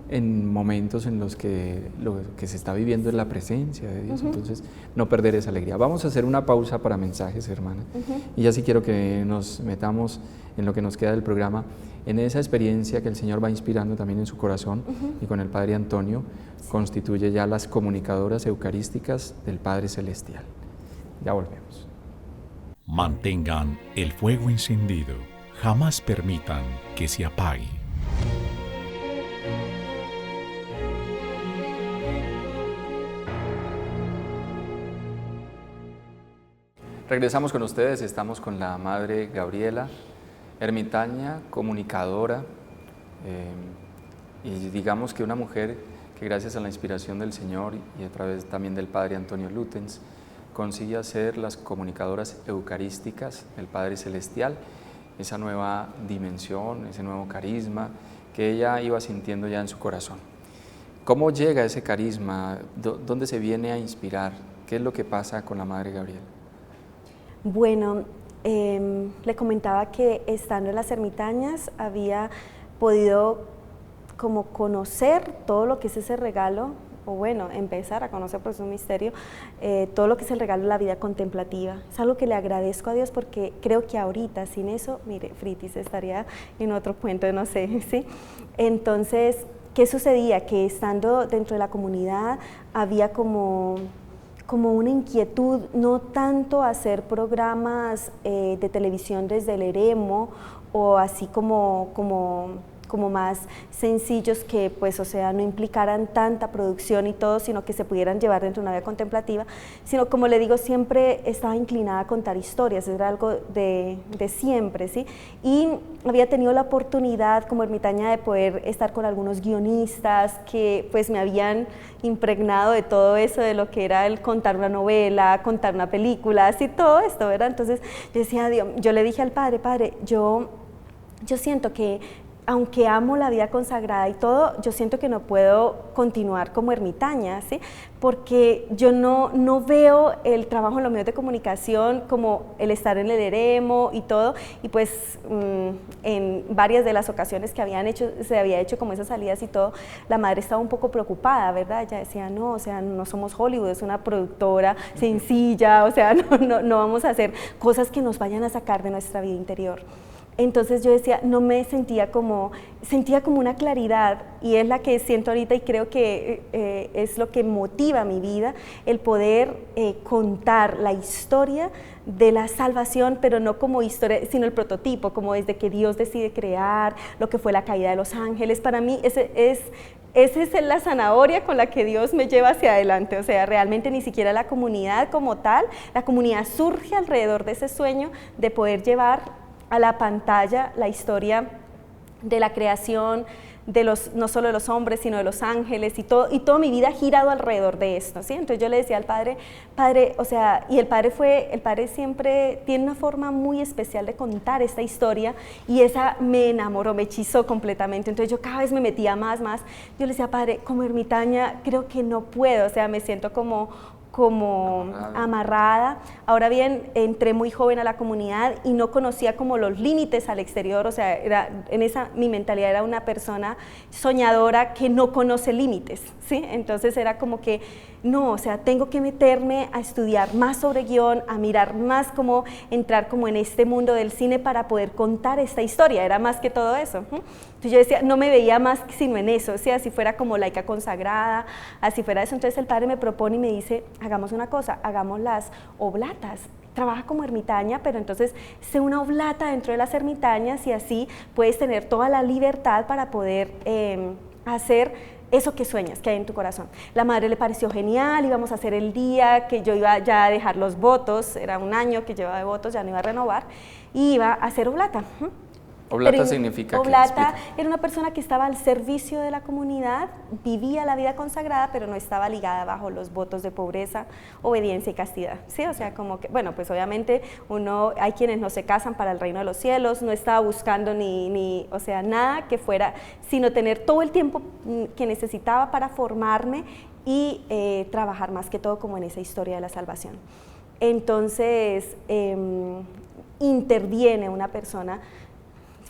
[SPEAKER 2] en momentos en los que lo que se está viviendo es la presencia de Dios? Entonces, no perder esa alegría. Vamos a hacer una pausa para mensajes, hermana. Y ya sí quiero que nos metamos en lo que nos queda del programa, en esa experiencia que el Señor va inspirando también en su corazón y con el Padre Antonio, constituye ya las comunicadoras eucarísticas del Padre Celestial. Ya volvemos.
[SPEAKER 1] Mantengan el fuego encendido. Jamás permitan que se apague.
[SPEAKER 2] Regresamos con ustedes, estamos con la Madre Gabriela, ermitaña, comunicadora, y digamos que una mujer que gracias a la inspiración del Señor y a través también del Padre Antonio Lutens, consigue hacer las comunicadoras eucarísticas del Padre Celestial, esa nueva dimensión, ese nuevo carisma que ella iba sintiendo ya en su corazón. ¿Cómo llega ese carisma? ¿Dónde se viene a inspirar? ¿Qué es lo que pasa con la Madre Gabriela?
[SPEAKER 3] Bueno, le comentaba que estando en las ermitañas había podido como conocer todo lo que es ese regalo, o bueno, empezar a conocer, por su misterio, todo lo que es el regalo de la vida contemplativa. Es algo que le agradezco a Dios porque creo que ahorita sin eso, mire, Fritis estaría en otro cuento, no sé, ¿sí? Entonces, ¿qué sucedía? Que estando dentro de la comunidad había como una inquietud, no tanto hacer programas de televisión desde el eremo o así como más sencillos que pues o sea no implicaran tanta producción y todo, sino que se pudieran llevar dentro de una vida contemplativa, sino como le digo, siempre estaba inclinada a contar historias, era algo de siempre, ¿sí? Y había tenido la oportunidad como ermitaña de poder estar con algunos guionistas que pues me habían impregnado de todo eso, de lo que era el contar una novela, contar una película, así todo esto, ¿verdad? Entonces yo decía, Dios, yo le dije al Padre, yo siento que aunque amo la vida consagrada y todo, yo siento que no puedo continuar como ermitaña, ¿sí? Porque yo no veo el trabajo en los medios de comunicación como el estar en el eremo y todo, y pues en varias de las ocasiones que se había hecho como esas salidas y todo, la madre estaba un poco preocupada, ¿verdad? Ella decía, no, o sea, no somos Hollywood, es una productora sencilla, o sea, no vamos a hacer cosas que nos vayan a sacar de nuestra vida interior. Entonces yo decía, sentía como una claridad, y es la que siento ahorita y creo que es lo que motiva mi vida, el poder contar la historia de la salvación, pero no como historia, sino el prototipo, como desde que Dios decide crear, lo que fue la caída de los ángeles. Para mí esa es la zanahoria con la que Dios me lleva hacia adelante, o sea, realmente ni siquiera la comunidad como tal, la comunidad surge alrededor de ese sueño de poder llevar a la pantalla la historia de la creación, no solo de los hombres, sino de los ángeles, y toda mi vida ha girado alrededor de esto, ¿sí? Entonces yo le decía al Padre, o sea, y el Padre siempre tiene una forma muy especial de contar esta historia, y esa me enamoró, me hechizó completamente. Entonces yo cada vez me metía más, yo le decía, Padre, como ermitaña creo que no puedo, o sea, me siento como amarrada. Ahora bien, entré muy joven a la comunidad y no conocía como los límites al exterior, o sea, mi mentalidad era una persona soñadora que no conoce límites, ¿sí? Entonces era como que, no, o sea, tengo que meterme a estudiar más sobre guión, a mirar más cómo entrar como en este mundo del cine para poder contar esta historia, era más que todo eso. Entonces yo decía, no me veía más sino en eso, o sea, si fuera como laica consagrada, así fuera eso. Entonces el Padre me propone y me dice, hagamos una cosa, hagamos las oblatas, trabaja como ermitaña, pero entonces sé una oblata dentro de las ermitañas y así puedes tener toda la libertad para poder hacer eso que sueñas, que hay en tu corazón. La madre le pareció genial, íbamos a hacer el día que yo iba ya a dejar los votos, era un año que llevaba de votos, ya no iba a renovar, y iba a hacer oblata.
[SPEAKER 2] Oblata significa
[SPEAKER 3] Oblata era una persona que estaba al servicio de la comunidad, vivía la vida consagrada, pero no estaba ligada bajo los votos de pobreza, obediencia y castidad, ¿sí? O sea, como que, bueno, pues obviamente hay quienes no se casan para el reino de los cielos, no estaba buscando o sea, nada que fuera, sino tener todo el tiempo que necesitaba para formarme y trabajar más que todo como en esa historia de la salvación. Entonces, interviene una persona.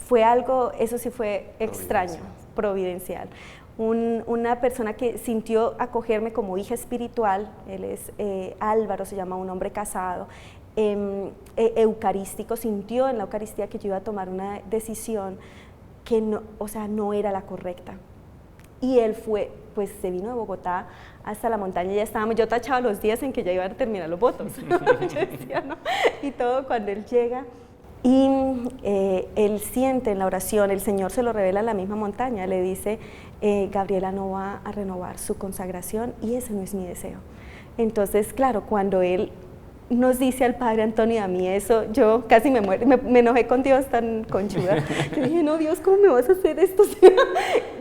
[SPEAKER 3] Fue algo, eso sí fue extraño, providencial. Una persona que sintió acogerme como hija espiritual, él es Álvaro, se llama, un hombre casado, eucarístico, sintió en la Eucaristía que yo iba a tomar una decisión que no era la correcta. Y él pues se vino de Bogotá hasta la montaña, ya estábamos, yo tachaba los días en que ya iban a terminar los votos, yo decía, ¿no? Y todo cuando él llega. Y él siente en la oración, el Señor se lo revela en la misma montaña, le dice, Gabriela no va a renovar su consagración y ese no es mi deseo. Entonces, claro, cuando él nos dice al Padre Antonio y a mí eso, yo casi me muero, me enojé con Dios tan conchuda. Yo dije, no, Dios, ¿cómo me vas a hacer esto? O sea,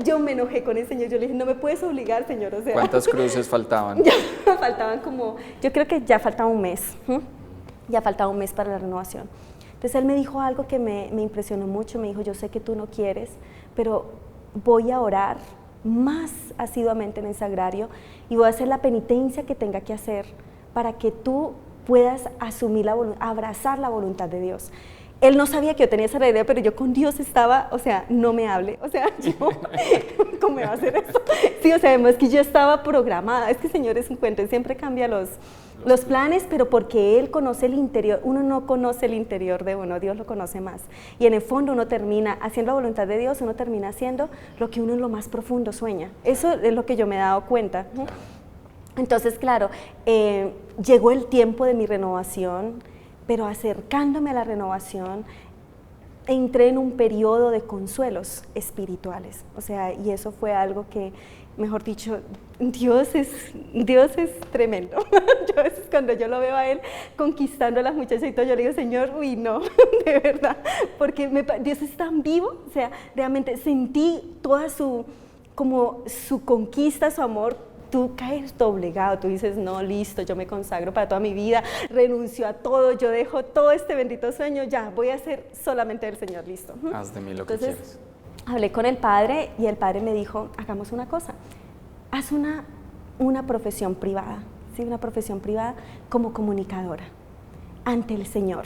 [SPEAKER 3] yo me enojé con el Señor, yo le dije, no me puedes obligar, Señor. O sea,
[SPEAKER 2] ¿cuántas cruces faltaban?
[SPEAKER 3] Ya faltaban como, yo creo que ya faltaba un mes, ya faltaba un mes para la renovación. Entonces él me dijo algo que me impresionó mucho, me dijo, yo sé que tú no quieres, pero voy a orar más asiduamente en el sagrario y voy a hacer la penitencia que tenga que hacer para que tú puedas asumir abrazar la voluntad de Dios. Él no sabía que yo tenía esa idea, pero yo con Dios estaba, o sea, no me hable, o sea, yo, ¿cómo me va a hacer esto? Sí, o sea, además que yo estaba programada, es que Señor es un cuento, Él siempre cambia los planes, pero porque Él conoce el interior, uno no conoce el interior de uno, Dios lo conoce más. Y en el fondo uno termina haciendo la voluntad de Dios, uno termina haciendo lo que uno en lo más profundo sueña. Eso es lo que yo me he dado cuenta. Entonces, claro, llegó el tiempo de mi renovación, pero acercándome a la renovación, entré en un periodo de consuelos espirituales. O sea, y eso fue algo que, mejor dicho, Dios es tremendo. Yo a veces cuando yo lo veo a Él conquistando a las muchachas y todo, yo le digo, Señor, uy, no, de verdad, porque Dios es tan vivo, o sea, realmente sentí toda su conquista, su amor. Tú caes doblegado, tú dices, no, listo, yo me consagro para toda mi vida, renuncio a todo, yo dejo todo este bendito sueño, ya, voy a hacer solamente del Señor, listo.
[SPEAKER 2] Haz de mí lo que quieres.
[SPEAKER 3] Hablé con el Padre y el Padre me dijo, hagamos una cosa, haz una profesión privada, ¿sí? Una profesión privada como comunicadora ante el Señor.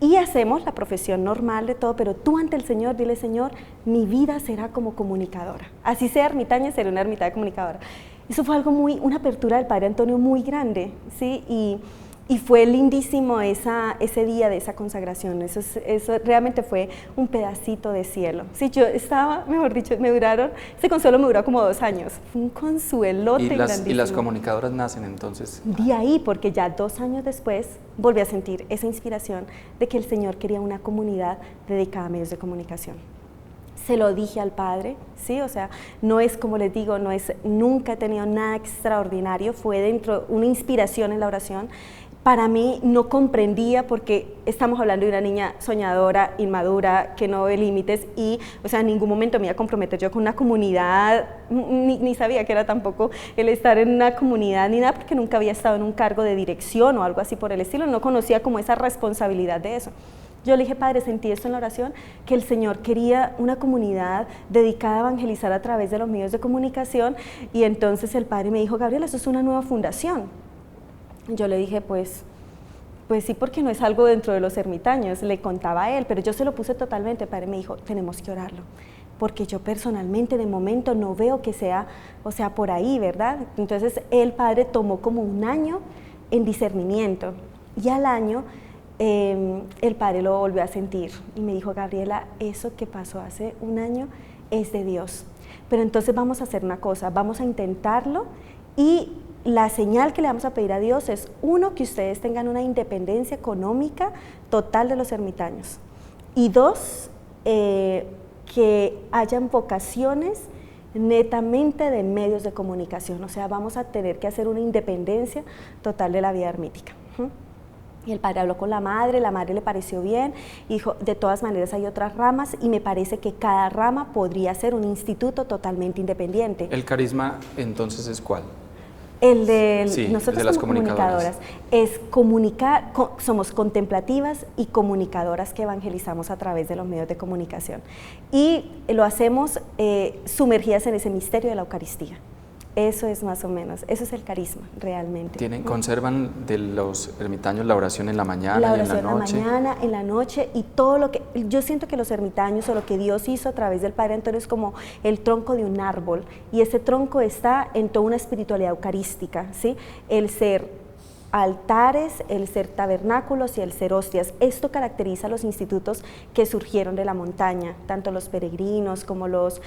[SPEAKER 3] Y hacemos la profesión normal de todo, pero tú ante el Señor, dile, Señor, mi vida será como comunicadora. Así sea ermitaña, será una ermitaña comunicadora. Eso fue algo una apertura del Padre Antonio muy grande, ¿sí? Y fue lindísimo ese día de esa consagración. Eso realmente fue un pedacito de cielo. Sí, yo estaba, mejor dicho, ese consuelo me duró como 2 años. Fue un consuelote grandísimo.
[SPEAKER 2] ¿Y las comunicadoras nacen entonces?
[SPEAKER 3] De ahí, porque ya 2 años después volví a sentir esa inspiración de que el Señor quería una comunidad dedicada a medios de comunicación. Se lo dije al Padre, ¿sí? O sea, no es como les digo, nunca he tenido nada extraordinario, fue dentro una inspiración en la oración. Para mí no comprendía porque estamos hablando de una niña soñadora, inmadura, que no ve límites y, o sea, en ningún momento me iba a comprometer yo con una comunidad, ni sabía que era tampoco el estar en una comunidad ni nada porque nunca había estado en un cargo de dirección o algo así por el estilo, no conocía como esa responsabilidad de eso. Yo le dije, Padre, sentí esto en la oración, que el Señor quería una comunidad dedicada a evangelizar a través de los medios de comunicación y entonces el Padre me dijo, Gabriela, eso es una nueva fundación. Yo le dije, pues sí, porque no es algo dentro de los ermitaños, le contaba a él, pero yo se lo puse totalmente. El Padre me dijo, tenemos que orarlo, porque yo personalmente de momento no veo que sea, o sea, por ahí, ¿verdad? Entonces el Padre tomó como 1 año en discernimiento y al año el Padre lo volvió a sentir y me dijo, Gabriela, eso que pasó hace 1 año es de Dios, pero entonces vamos a hacer una cosa, vamos a intentarlo y la señal que le vamos a pedir a Dios es, 1, que ustedes tengan una independencia económica total de los ermitaños y 2, que hayan vocaciones netamente de medios de comunicación, o sea, vamos a tener que hacer una independencia total de la vida ermítica. Y el Padre habló con la madre le pareció bien, y dijo, de todas maneras hay otras ramas y me parece que cada rama podría ser un instituto totalmente independiente.
[SPEAKER 2] ¿El carisma entonces es cuál?
[SPEAKER 3] El de
[SPEAKER 2] sí,
[SPEAKER 3] nosotros
[SPEAKER 2] de las
[SPEAKER 3] como comunicadoras es comunicar, somos contemplativas y comunicadoras que evangelizamos a través de los medios de comunicación y lo hacemos sumergidas en ese misterio de la Eucaristía. Eso es más o menos, eso es el carisma realmente.
[SPEAKER 2] ¿Conservan de los ermitaños la oración en la mañana
[SPEAKER 3] la
[SPEAKER 2] y en la noche?
[SPEAKER 3] La oración en la mañana, en la noche y todo lo que, yo siento que los ermitaños o lo que Dios hizo a través del Padre Antonio es como el tronco de un árbol y ese tronco está en toda una espiritualidad eucarística, ¿sí? El ser altares, el ser tabernáculos y el ser hostias. Esto caracteriza a los institutos que surgieron de la montaña, tanto los peregrinos como las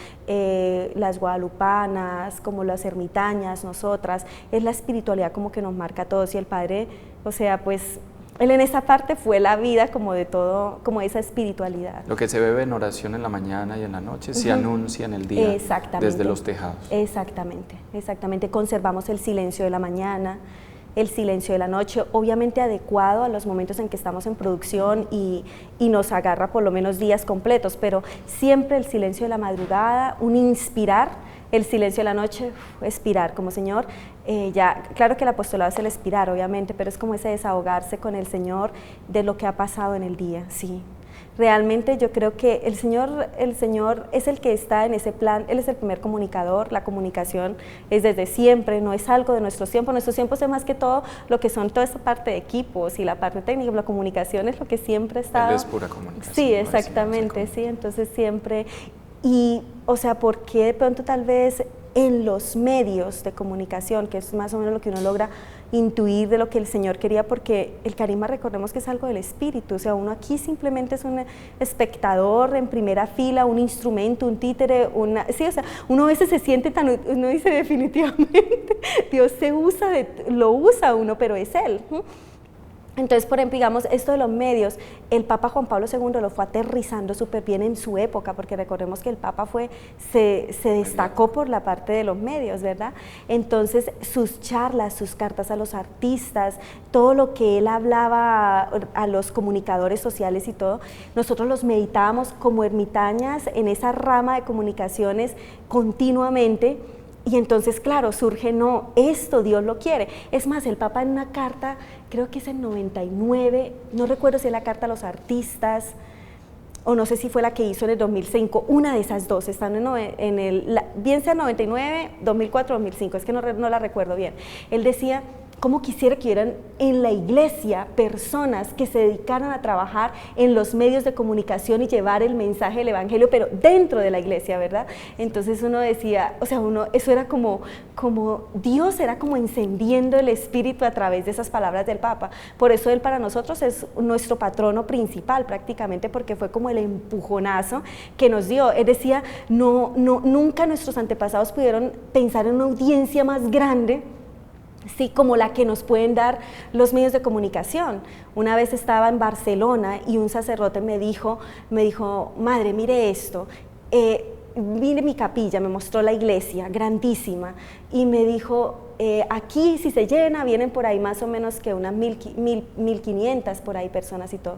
[SPEAKER 3] guadalupanas, como las ermitañas, nosotras. Es la espiritualidad como que nos marca a todos y el Padre, o sea, pues él en esa parte fue la vida como de todo, como esa espiritualidad.
[SPEAKER 2] Lo que se bebe en oración en la mañana y en la noche se anuncia en el día desde los tejados.
[SPEAKER 3] Exactamente. Conservamos el silencio de la mañana. el silencio de la noche, obviamente adecuado a los momentos en que estamos en producción y nos agarra por lo menos días completos, pero siempre el silencio de la madrugada, un inspirar, el silencio de la noche, expirar, como Señor, ya, claro que el apostolado es el expirar, obviamente, pero es como ese desahogarse con el Señor de lo que ha pasado en el día, sí. Realmente yo creo que el Señor es el que está en ese plan, Él es el primer comunicador, la comunicación es desde siempre, no es algo de nuestros tiempos es más que todo lo que son toda esta parte de equipos y la parte técnica, la comunicación es lo que siempre está.
[SPEAKER 2] Él es pura comunicación.
[SPEAKER 3] Sí, exactamente, sí, entonces siempre, y o sea, ¿por qué de pronto tal vez en los medios de comunicación, que es más o menos lo que uno logra intuir de lo que el Señor quería, porque el carisma, recordemos que es algo del espíritu, o sea, uno aquí simplemente es un espectador en primera fila, un instrumento, un títere, sí, o sea, uno a veces se siente tan, uno dice definitivamente, Dios lo usa uno, pero es Él. Entonces, por ejemplo, digamos, esto de los medios, el Papa Juan Pablo II lo fue aterrizando súper bien en su época, porque recordemos que el Papa se destacó por la parte de los medios, ¿verdad? Entonces, sus charlas, sus cartas a los artistas, todo lo que él hablaba a los comunicadores sociales y todo, nosotros los meditábamos como ermitañas en esa rama de comunicaciones continuamente. Y entonces, claro, surge, no, esto Dios lo quiere. Es más, el Papa en una carta, creo que es en 99, no recuerdo si es la carta a los artistas, o no sé si fue la que hizo en el 2005, una de esas dos, están bien sea 99, 2004, 2005, es que no la recuerdo bien. Él decía, cómo quisiera que hubieran en la iglesia personas que se dedicaran a trabajar en los medios de comunicación y llevar el mensaje del evangelio, pero dentro de la iglesia, ¿verdad? Entonces uno decía, o sea, eso era como Dios era como encendiendo el espíritu a través de esas palabras del Papa. Por eso él para nosotros es nuestro patrono principal prácticamente, porque fue como el empujonazo que nos dio. Él decía, nunca nuestros antepasados pudieron pensar en una audiencia más grande, sí, como la que nos pueden dar los medios de comunicación. Una vez estaba en Barcelona y un sacerdote me dijo, madre, mire esto, mire mi capilla, me mostró la iglesia, grandísima, y me dijo, aquí si se llena, vienen por ahí más o menos que unas 1500 por ahí personas y todo.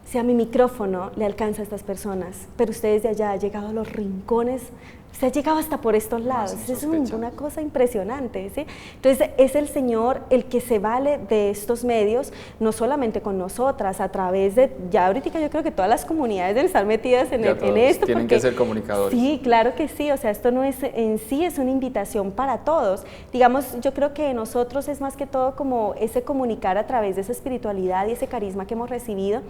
[SPEAKER 3] Si a mi micrófono le alcanza a estas personas, pero ustedes de allá han llegado a los rincones, se ha llegado hasta por estos lados, es una cosa impresionante, ¿sí? Entonces es el Señor el que se vale de estos medios, no solamente con nosotras, a través de, ya ahorita yo creo que todas las comunidades deben estar metidas en esto.
[SPEAKER 2] Tienen que ser comunicadores.
[SPEAKER 3] Sí, claro que sí, o sea, esto no es en sí, es una invitación para todos. Digamos, yo creo que nosotros es más que todo como ese comunicar a través de esa espiritualidad y ese carisma que hemos recibido,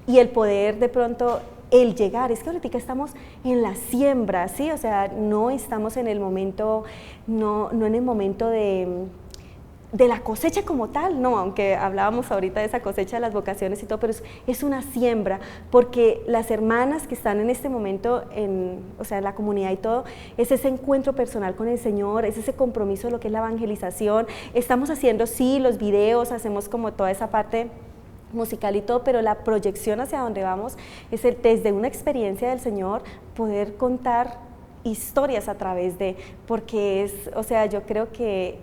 [SPEAKER 3] y el poder de pronto, el llegar, es que ahorita estamos en la siembra, ¿sí? O sea, no estamos en el momento, no en el momento de la cosecha como tal, no, aunque hablábamos ahorita de esa cosecha de las vocaciones y todo, pero es una siembra, porque las hermanas que están en este momento, en la comunidad y todo, es ese encuentro personal con el Señor, es ese compromiso de lo que es la evangelización. Estamos haciendo, sí, los videos, hacemos como toda esa parte musical y todo, pero la proyección hacia donde vamos es desde una experiencia del Señor poder contar historias a través de, porque yo creo que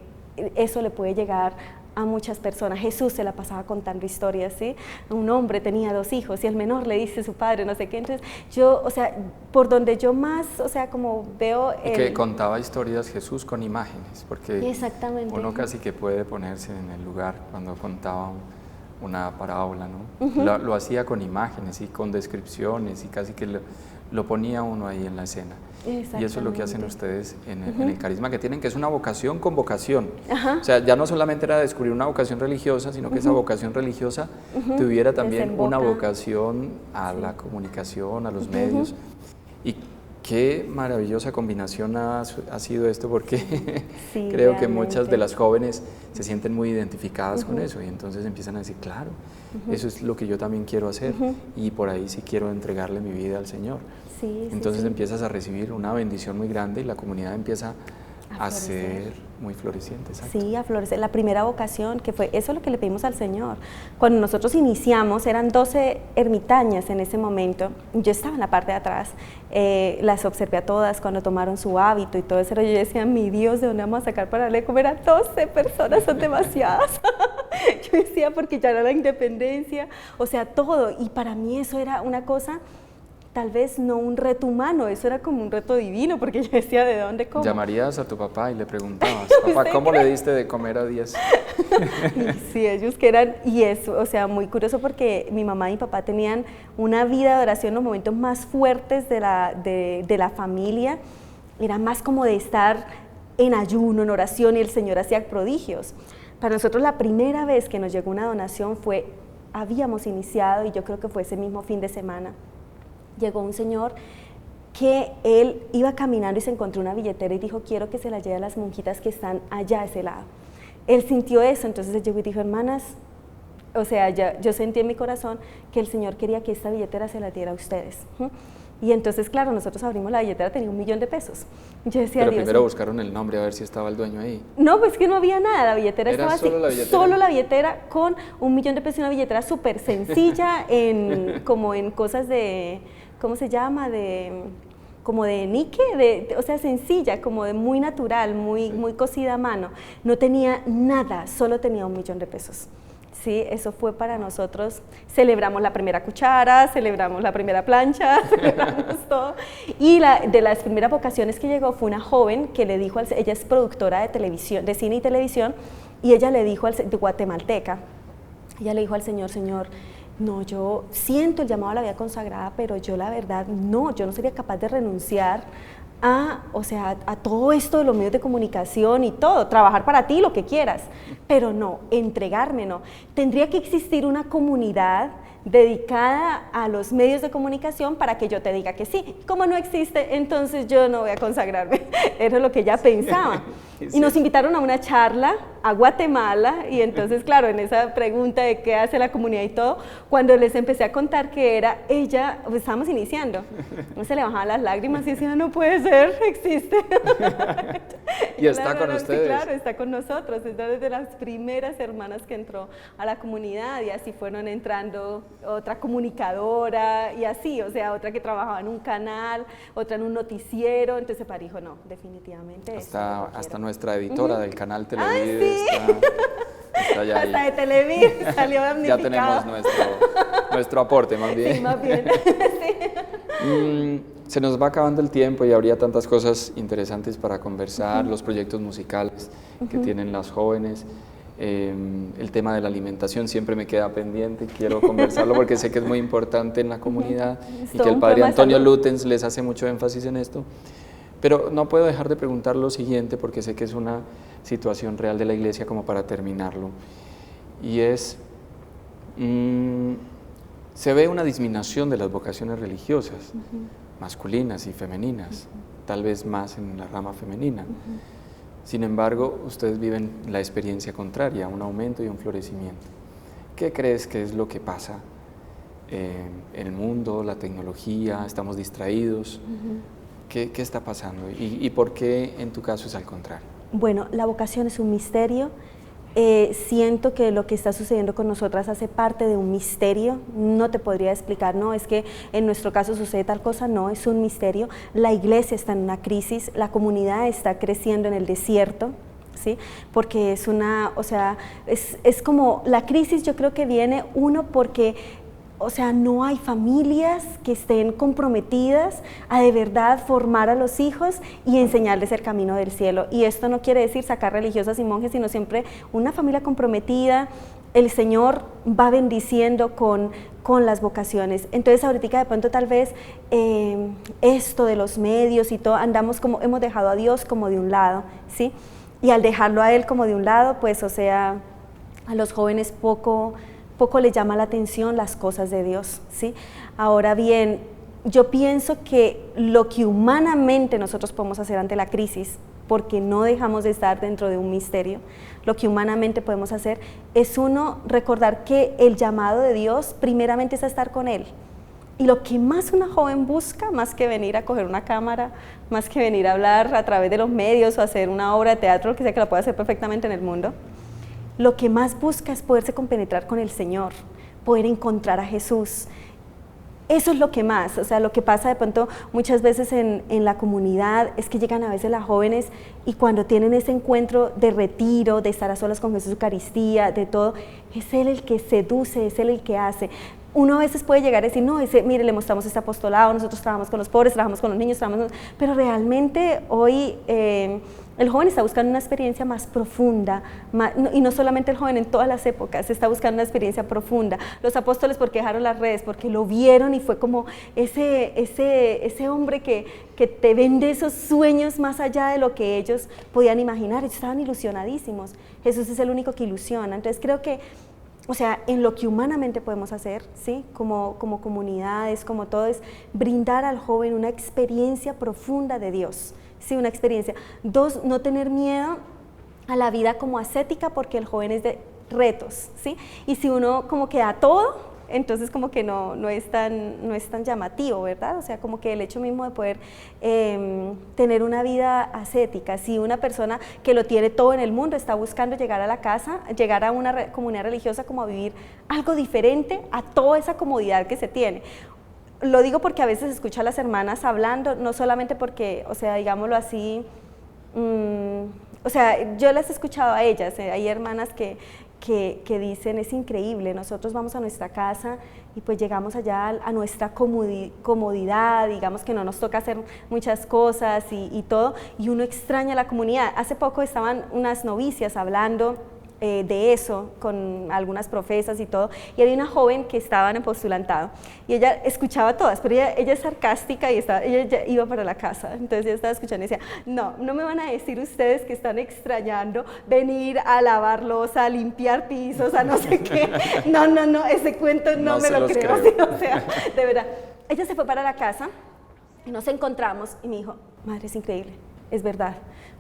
[SPEAKER 3] eso le puede llegar a muchas personas. Jesús se la pasaba contando historias, ¿sí? Un hombre tenía 2 hijos y el menor le dice a su padre, no sé qué, entonces yo, por donde yo más, como veo...
[SPEAKER 2] que contaba historias Jesús con imágenes, porque
[SPEAKER 3] exactamente,
[SPEAKER 2] uno casi que puede ponerse en el lugar cuando contaba una parábola, ¿no? Lo hacía con imágenes y con descripciones y casi que lo ponía uno ahí en la escena. Y eso es lo que hacen ustedes en el carisma que tienen, que es una vocación con vocación. O sea, ya no solamente era descubrir una vocación religiosa, sino que esa vocación religiosa tuviera también una vocación a la comunicación, a los medios. Y qué maravillosa combinación ha sido esto, porque sí, creo realmente que muchas de las jóvenes se sienten muy identificadas con eso y entonces empiezan a decir, claro, eso es lo que yo también quiero hacer y por ahí sí quiero entregarle mi vida al Señor.
[SPEAKER 3] Sí,
[SPEAKER 2] entonces
[SPEAKER 3] sí.
[SPEAKER 2] Empiezas a recibir una bendición muy grande y la comunidad empieza a ser muy floreciente. Exacto.
[SPEAKER 3] Sí, a florecer. La primera vocación, que fue eso es lo que le pedimos al Señor. Cuando nosotros iniciamos, eran 12 ermitañas en ese momento. Yo estaba en la parte de atrás, las observé a todas cuando tomaron su hábito y todo eso. Yo decía, mi Dios, ¿de dónde vamos a sacar para darle de comer a 12 personas? Son demasiadas. Yo decía, porque ya era la independencia, o sea, todo. Y para mí eso era una cosa, tal vez no un reto humano, eso era como un reto divino, porque yo decía, ¿de dónde como?
[SPEAKER 2] Llamarías a tu papá y le preguntabas, papá, ¿cómo le diste de comer a 10?
[SPEAKER 3] Sí, ellos que eran, y eso, o sea, muy curioso porque mi mamá y mi papá tenían una vida de oración en los momentos más fuertes de la familia, era más como de estar en ayuno, en oración, y el Señor hacía prodigios. Para nosotros la primera vez que nos llegó una donación habíamos iniciado, y yo creo que fue ese mismo fin de semana, llegó un señor que él iba caminando y se encontró una billetera y dijo, quiero que se la lleve a las monjitas que están allá a ese lado. Él sintió eso, entonces él llegó y dijo, hermanas, o sea, yo sentí en mi corazón que el Señor quería que esta billetera se la diera a ustedes. Y entonces, claro, nosotros abrimos la billetera, tenía $1.000.000. Yo decía,
[SPEAKER 2] pero
[SPEAKER 3] Dios,
[SPEAKER 2] primero buscaron el nombre a ver si estaba el dueño ahí.
[SPEAKER 3] No, pues que no había nada, la billetera estaba así,
[SPEAKER 2] solo
[SPEAKER 3] la billetera con $1.000.000, una billetera súper sencilla, como en cosas de, ¿cómo se llama? Como de níquel, o sea, sencilla, como de muy natural, muy cosida a mano. No tenía nada, solo tenía $1.000.000. Sí, eso fue para nosotros, celebramos la primera cuchara, celebramos la primera plancha, celebramos todo. Y de las primeras vocaciones que llegó fue una joven que le dijo, ella es productora de televisión, de cine y televisión, y ella le dijo, de guatemalteca, ella le dijo al Señor, Señor, no, yo siento el llamado a la vida consagrada, pero yo la verdad, no, yo no sería capaz de renunciar a todo esto de los medios de comunicación y todo, trabajar para ti, lo que quieras, pero no, entregarme no. Tendría que existir una comunidad dedicada a los medios de comunicación para que yo te diga que sí. Como no existe, entonces yo no voy a consagrarme. Era lo que ella pensaba. Y nos invitaron a una charla a Guatemala, y entonces, claro, en esa pregunta de qué hace la comunidad y todo, cuando les empecé a contar que era ella, pues estábamos iniciando, no se le bajaban las lágrimas y decía, no puede ser, existe.
[SPEAKER 2] Y está con ustedes.
[SPEAKER 3] Sí, claro, está con nosotros, es de las primeras hermanas que entró a la comunidad, y así fueron entrando otra comunicadora, y así, o sea, otra que trabajaba en un canal, otra en un noticiero, entonces para dijo, no, definitivamente
[SPEAKER 2] hasta nuestra editora del canal Televid.
[SPEAKER 3] Ay, sí.
[SPEAKER 2] Está ya
[SPEAKER 3] hasta
[SPEAKER 2] ahí.
[SPEAKER 3] de Televid salió damnificado.
[SPEAKER 2] Ya tenemos nuestro aporte, más bien.
[SPEAKER 3] Sí, más bien. Sí.
[SPEAKER 2] Se nos va acabando el tiempo y habría tantas cosas interesantes para conversar, los proyectos musicales que tienen las jóvenes. El tema de la alimentación siempre me queda pendiente, quiero conversarlo porque sé que es muy importante en la comunidad y que el padre Antonio Lutens les hace mucho énfasis en esto. Pero no puedo dejar de preguntar lo siguiente porque sé que es una situación real de la Iglesia como para terminarlo. Y es, se ve una disminución de las vocaciones religiosas, masculinas y femeninas, tal vez más en la rama femenina. Sin embargo, ustedes viven la experiencia contraria, un aumento y un florecimiento. ¿Qué crees que es lo que pasa en el mundo, la tecnología, estamos distraídos? ¿Qué está pasando? ¿Y por qué en tu caso es al contrario?
[SPEAKER 3] Bueno, la vocación es un misterio. Siento que lo que está sucediendo con nosotras hace parte de un misterio. No te podría explicar, no, es que en nuestro caso sucede tal cosa, no, es un misterio. La iglesia está en una crisis, la comunidad está creciendo en el desierto, ¿sí? Porque es una, o sea, es como la crisis, yo creo que viene porque o sea, no hay familias que estén comprometidas a de verdad formar a los hijos y enseñarles el camino del cielo. Y esto no quiere decir sacar religiosas y monjes, sino siempre una familia comprometida. El Señor va bendiciendo con las vocaciones. Entonces ahorita de pronto tal vez esto de los medios y todo, andamos como, hemos dejado a Dios como de un lado, ¿sí? Y al dejarlo a Él como de un lado, pues o sea, a los jóvenes poco les llama la atención las cosas de Dios, ¿sí? Ahora bien, yo pienso que lo que humanamente nosotros podemos hacer ante la crisis, porque no dejamos de estar dentro de un misterio, lo que humanamente podemos hacer es recordar que el llamado de Dios primeramente es a estar con Él, Y lo que más una joven busca, más que venir a coger una cámara, más que venir a hablar a través de los medios o hacer una obra de teatro, lo que sea, que la pueda hacer perfectamente en el mundo, lo que más busca es poderse compenetrar con el Señor, poder encontrar a Jesús. Eso es lo que más, o sea, lo que pasa de pronto muchas veces en la comunidad es que llegan a veces las jóvenes y cuando tienen ese encuentro de retiro, de estar a solas con Jesús, Eucaristía, de todo, es Él el que seduce, es Él el que hace. Uno a veces puede llegar a decir, no, mire, le mostramos este apostolado, nosotros trabajamos con los pobres, trabajamos con los niños, pero realmente hoy el joven está buscando una experiencia más profunda, y no solamente el joven, en todas las épocas está buscando una experiencia profunda. Los apóstoles porque dejaron las redes, porque lo vieron y fue como ese hombre que te vende esos sueños más allá de lo que ellos podían imaginar. Ellos estaban ilusionadísimos. Jesús es el único que ilusiona. Entonces creo que, o sea, en lo que humanamente podemos hacer, ¿sí? Como comunidades, como todo, es brindar al joven una experiencia profunda de Dios, ¿sí? Una experiencia. 2, no tener miedo a la vida como ascética, porque el joven es de retos, ¿sí? Y si uno como que da todo, entonces como que no es tan llamativo, ¿verdad? O sea, como que el hecho mismo de poder tener una vida ascética, si una persona que lo tiene todo en el mundo está buscando llegar a la casa, llegar a una comunidad religiosa, como a vivir algo diferente a toda esa comodidad que se tiene. Lo digo porque a veces escucho a las hermanas hablando, no solamente porque, o sea, digámoslo así, o sea, yo las he escuchado a ellas, hay hermanas que dicen, es increíble, nosotros vamos a nuestra casa y pues llegamos allá a nuestra comodidad, digamos que no nos toca hacer muchas cosas y todo, y uno extraña la comunidad. Hace poco estaban unas novicias hablando de eso con algunas profesas y todo, y había una joven que estaba en el postulantado y ella escuchaba todas, pero ella es sarcástica y ella ya iba para la casa, entonces ella estaba escuchando y decía, no me van a decir ustedes que están extrañando venir a lavar loza, a limpiar pisos, a no sé qué, no, ese cuento no me lo creo. ¿Sí? O sea, de verdad, ella se fue para la casa y nos encontramos y me dijo, madre, es increíble, es verdad.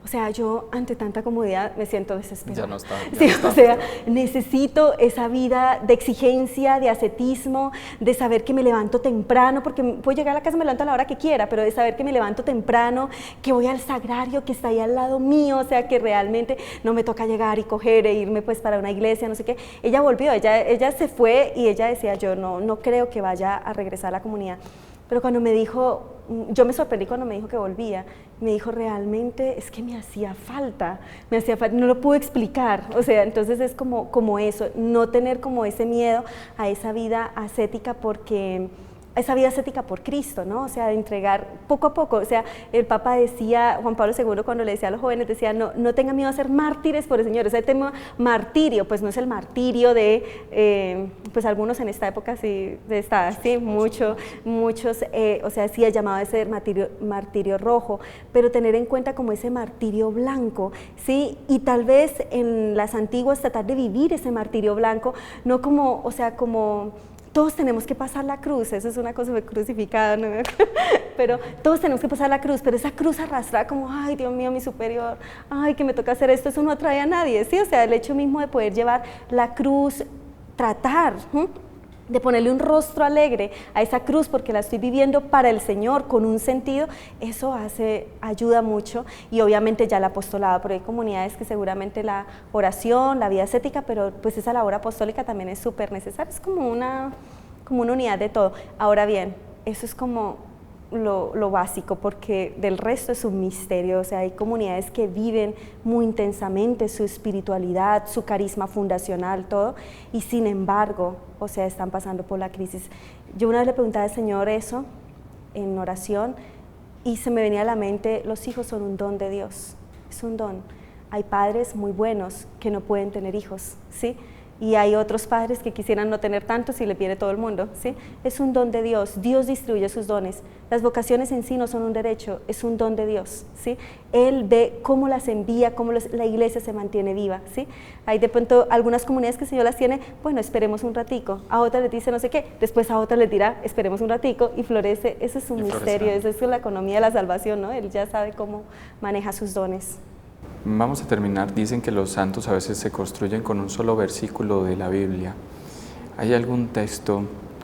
[SPEAKER 3] O sea, yo ante tanta comodidad me siento desesperada.
[SPEAKER 2] Ya no está.
[SPEAKER 3] Sí, o sea, necesito esa vida de exigencia, de ascetismo, de saber que me levanto temprano, porque puedo llegar a la casa y me levanto a la hora que quiera, pero de saber que me levanto temprano, que voy al sagrario, que está ahí al lado mío, o sea, que realmente no me toca llegar y coger e irme pues para una iglesia, no sé qué. Ella volvió, ella se fue y ella decía, yo no creo que vaya a regresar a la comunidad. Pero cuando me dijo, yo me sorprendí cuando me dijo que volvía, me dijo realmente es que me hacía falta, no lo pude explicar, o sea, entonces es como eso, no tener como ese miedo a esa vida ascética porque esa vida ascética por Cristo, ¿no? O sea, de entregar poco a poco. O sea, el Papa decía, Juan Pablo II, cuando le decía a los jóvenes, decía, no tengan miedo a ser mártires por el Señor. O sea, el tema martirio, pues no es el martirio de, pues algunos en esta época sí, muchos, o sea, sí ha llamado a ese martirio rojo, pero tener en cuenta como ese martirio blanco, ¿sí? Y tal vez en las antiguas tratar de vivir ese martirio blanco, no como, o sea, como todos tenemos que pasar la cruz, eso es una cosa crucificada, ¿no? Pero todos tenemos que pasar la cruz, pero esa cruz arrastrada como, ay, Dios mío, mi superior, ay, que me toca hacer esto, eso no atrae a nadie, ¿sí? O sea, el hecho mismo de poder llevar la cruz, tratar, de ponerle un rostro alegre a esa cruz porque la estoy viviendo para el Señor con un sentido, eso ayuda mucho. Y obviamente ya el apostolado, porque hay comunidades que seguramente la oración, la vida ascética, pero pues esa labor apostólica también es súper necesaria, es como una unidad de todo. Ahora bien, eso es como lo básico, porque del resto es un misterio. O sea, hay comunidades que viven muy intensamente su espiritualidad, su carisma fundacional, todo, y sin embargo, o sea, están pasando por la crisis. Yo una vez le preguntaba al Señor eso en oración y se me venía a la mente, los hijos son un don de Dios, es un don. Hay padres muy buenos que no pueden tener hijos, ¿sí? Y hay otros padres que quisieran no tener tantos y le viene todo el mundo, ¿sí? Es un don de Dios, Dios distribuye sus dones. Las vocaciones en sí no son un derecho, es un don de Dios, ¿sí? Él ve cómo las envía, cómo la iglesia se mantiene viva, ¿sí? Hay de pronto algunas comunidades que el Señor las tiene, bueno, esperemos un ratico, a otras les dice no sé qué, después a otras les dirá, esperemos un ratico y florece. Eso es un misterio, eso es la economía de la salvación, ¿no? Él ya sabe cómo maneja sus dones.
[SPEAKER 2] Vamos a terminar. Dicen que los santos a veces se construyen con un solo versículo de la Biblia. ¿Hay algún texto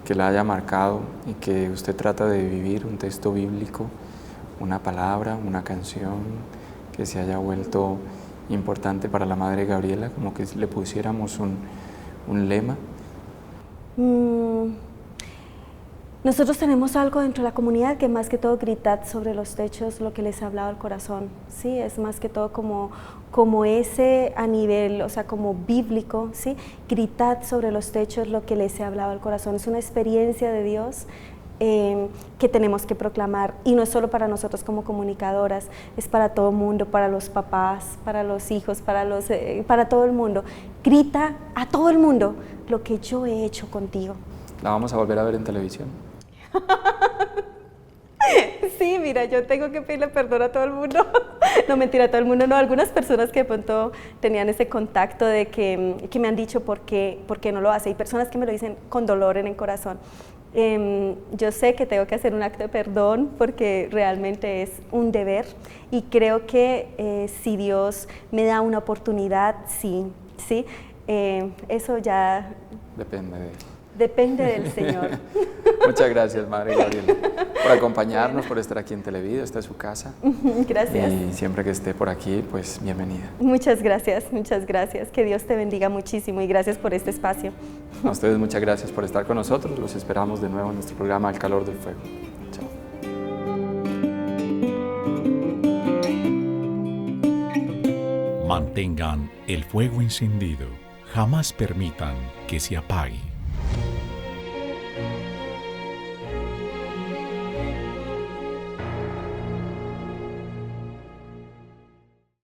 [SPEAKER 2] que la haya marcado y que usted trata de vivir, un texto bíblico, una palabra, una canción que se haya vuelto importante para la Madre Gabriela, como que le pusiéramos un lema?
[SPEAKER 3] Nosotros tenemos algo dentro de la comunidad que más que todo gritad sobre los techos lo que les ha hablado el corazón, ¿sí? Es más que todo como ese a nivel, o sea, como bíblico, ¿sí? Gritad sobre los techos lo que les ha hablado el corazón. Es una experiencia de Dios que tenemos que proclamar, y no es solo para nosotros como comunicadoras, es para todo el mundo, para los papás, para los hijos, para todo el mundo. Grita a todo el mundo lo que yo he hecho contigo.
[SPEAKER 2] ¿La vamos a volver a ver en televisión?
[SPEAKER 3] Sí, mira, yo tengo que pedirle perdón a todo el mundo. No, mentira, a todo el mundo no. Algunas personas que de pronto tenían ese contacto de que me han dicho por qué no lo hace, y personas que me lo dicen con dolor en el corazón. Yo sé que tengo que hacer un acto de perdón porque realmente es un deber, y creo que si Dios me da una oportunidad, sí, eso ya depende del Señor.
[SPEAKER 2] Muchas gracias, Madre Gabriela, por acompañarnos, por estar aquí en Televideo. Esta es su casa.
[SPEAKER 3] Gracias.
[SPEAKER 2] Y siempre que esté por aquí, pues bienvenida.
[SPEAKER 3] Muchas gracias, muchas gracias. Que Dios te bendiga muchísimo y gracias por este espacio.
[SPEAKER 2] A ustedes muchas gracias por estar con nosotros. Los esperamos de nuevo en nuestro programa Al Calor del Fuego. Chao.
[SPEAKER 1] Mantengan el fuego encendido. Jamás permitan que se apague.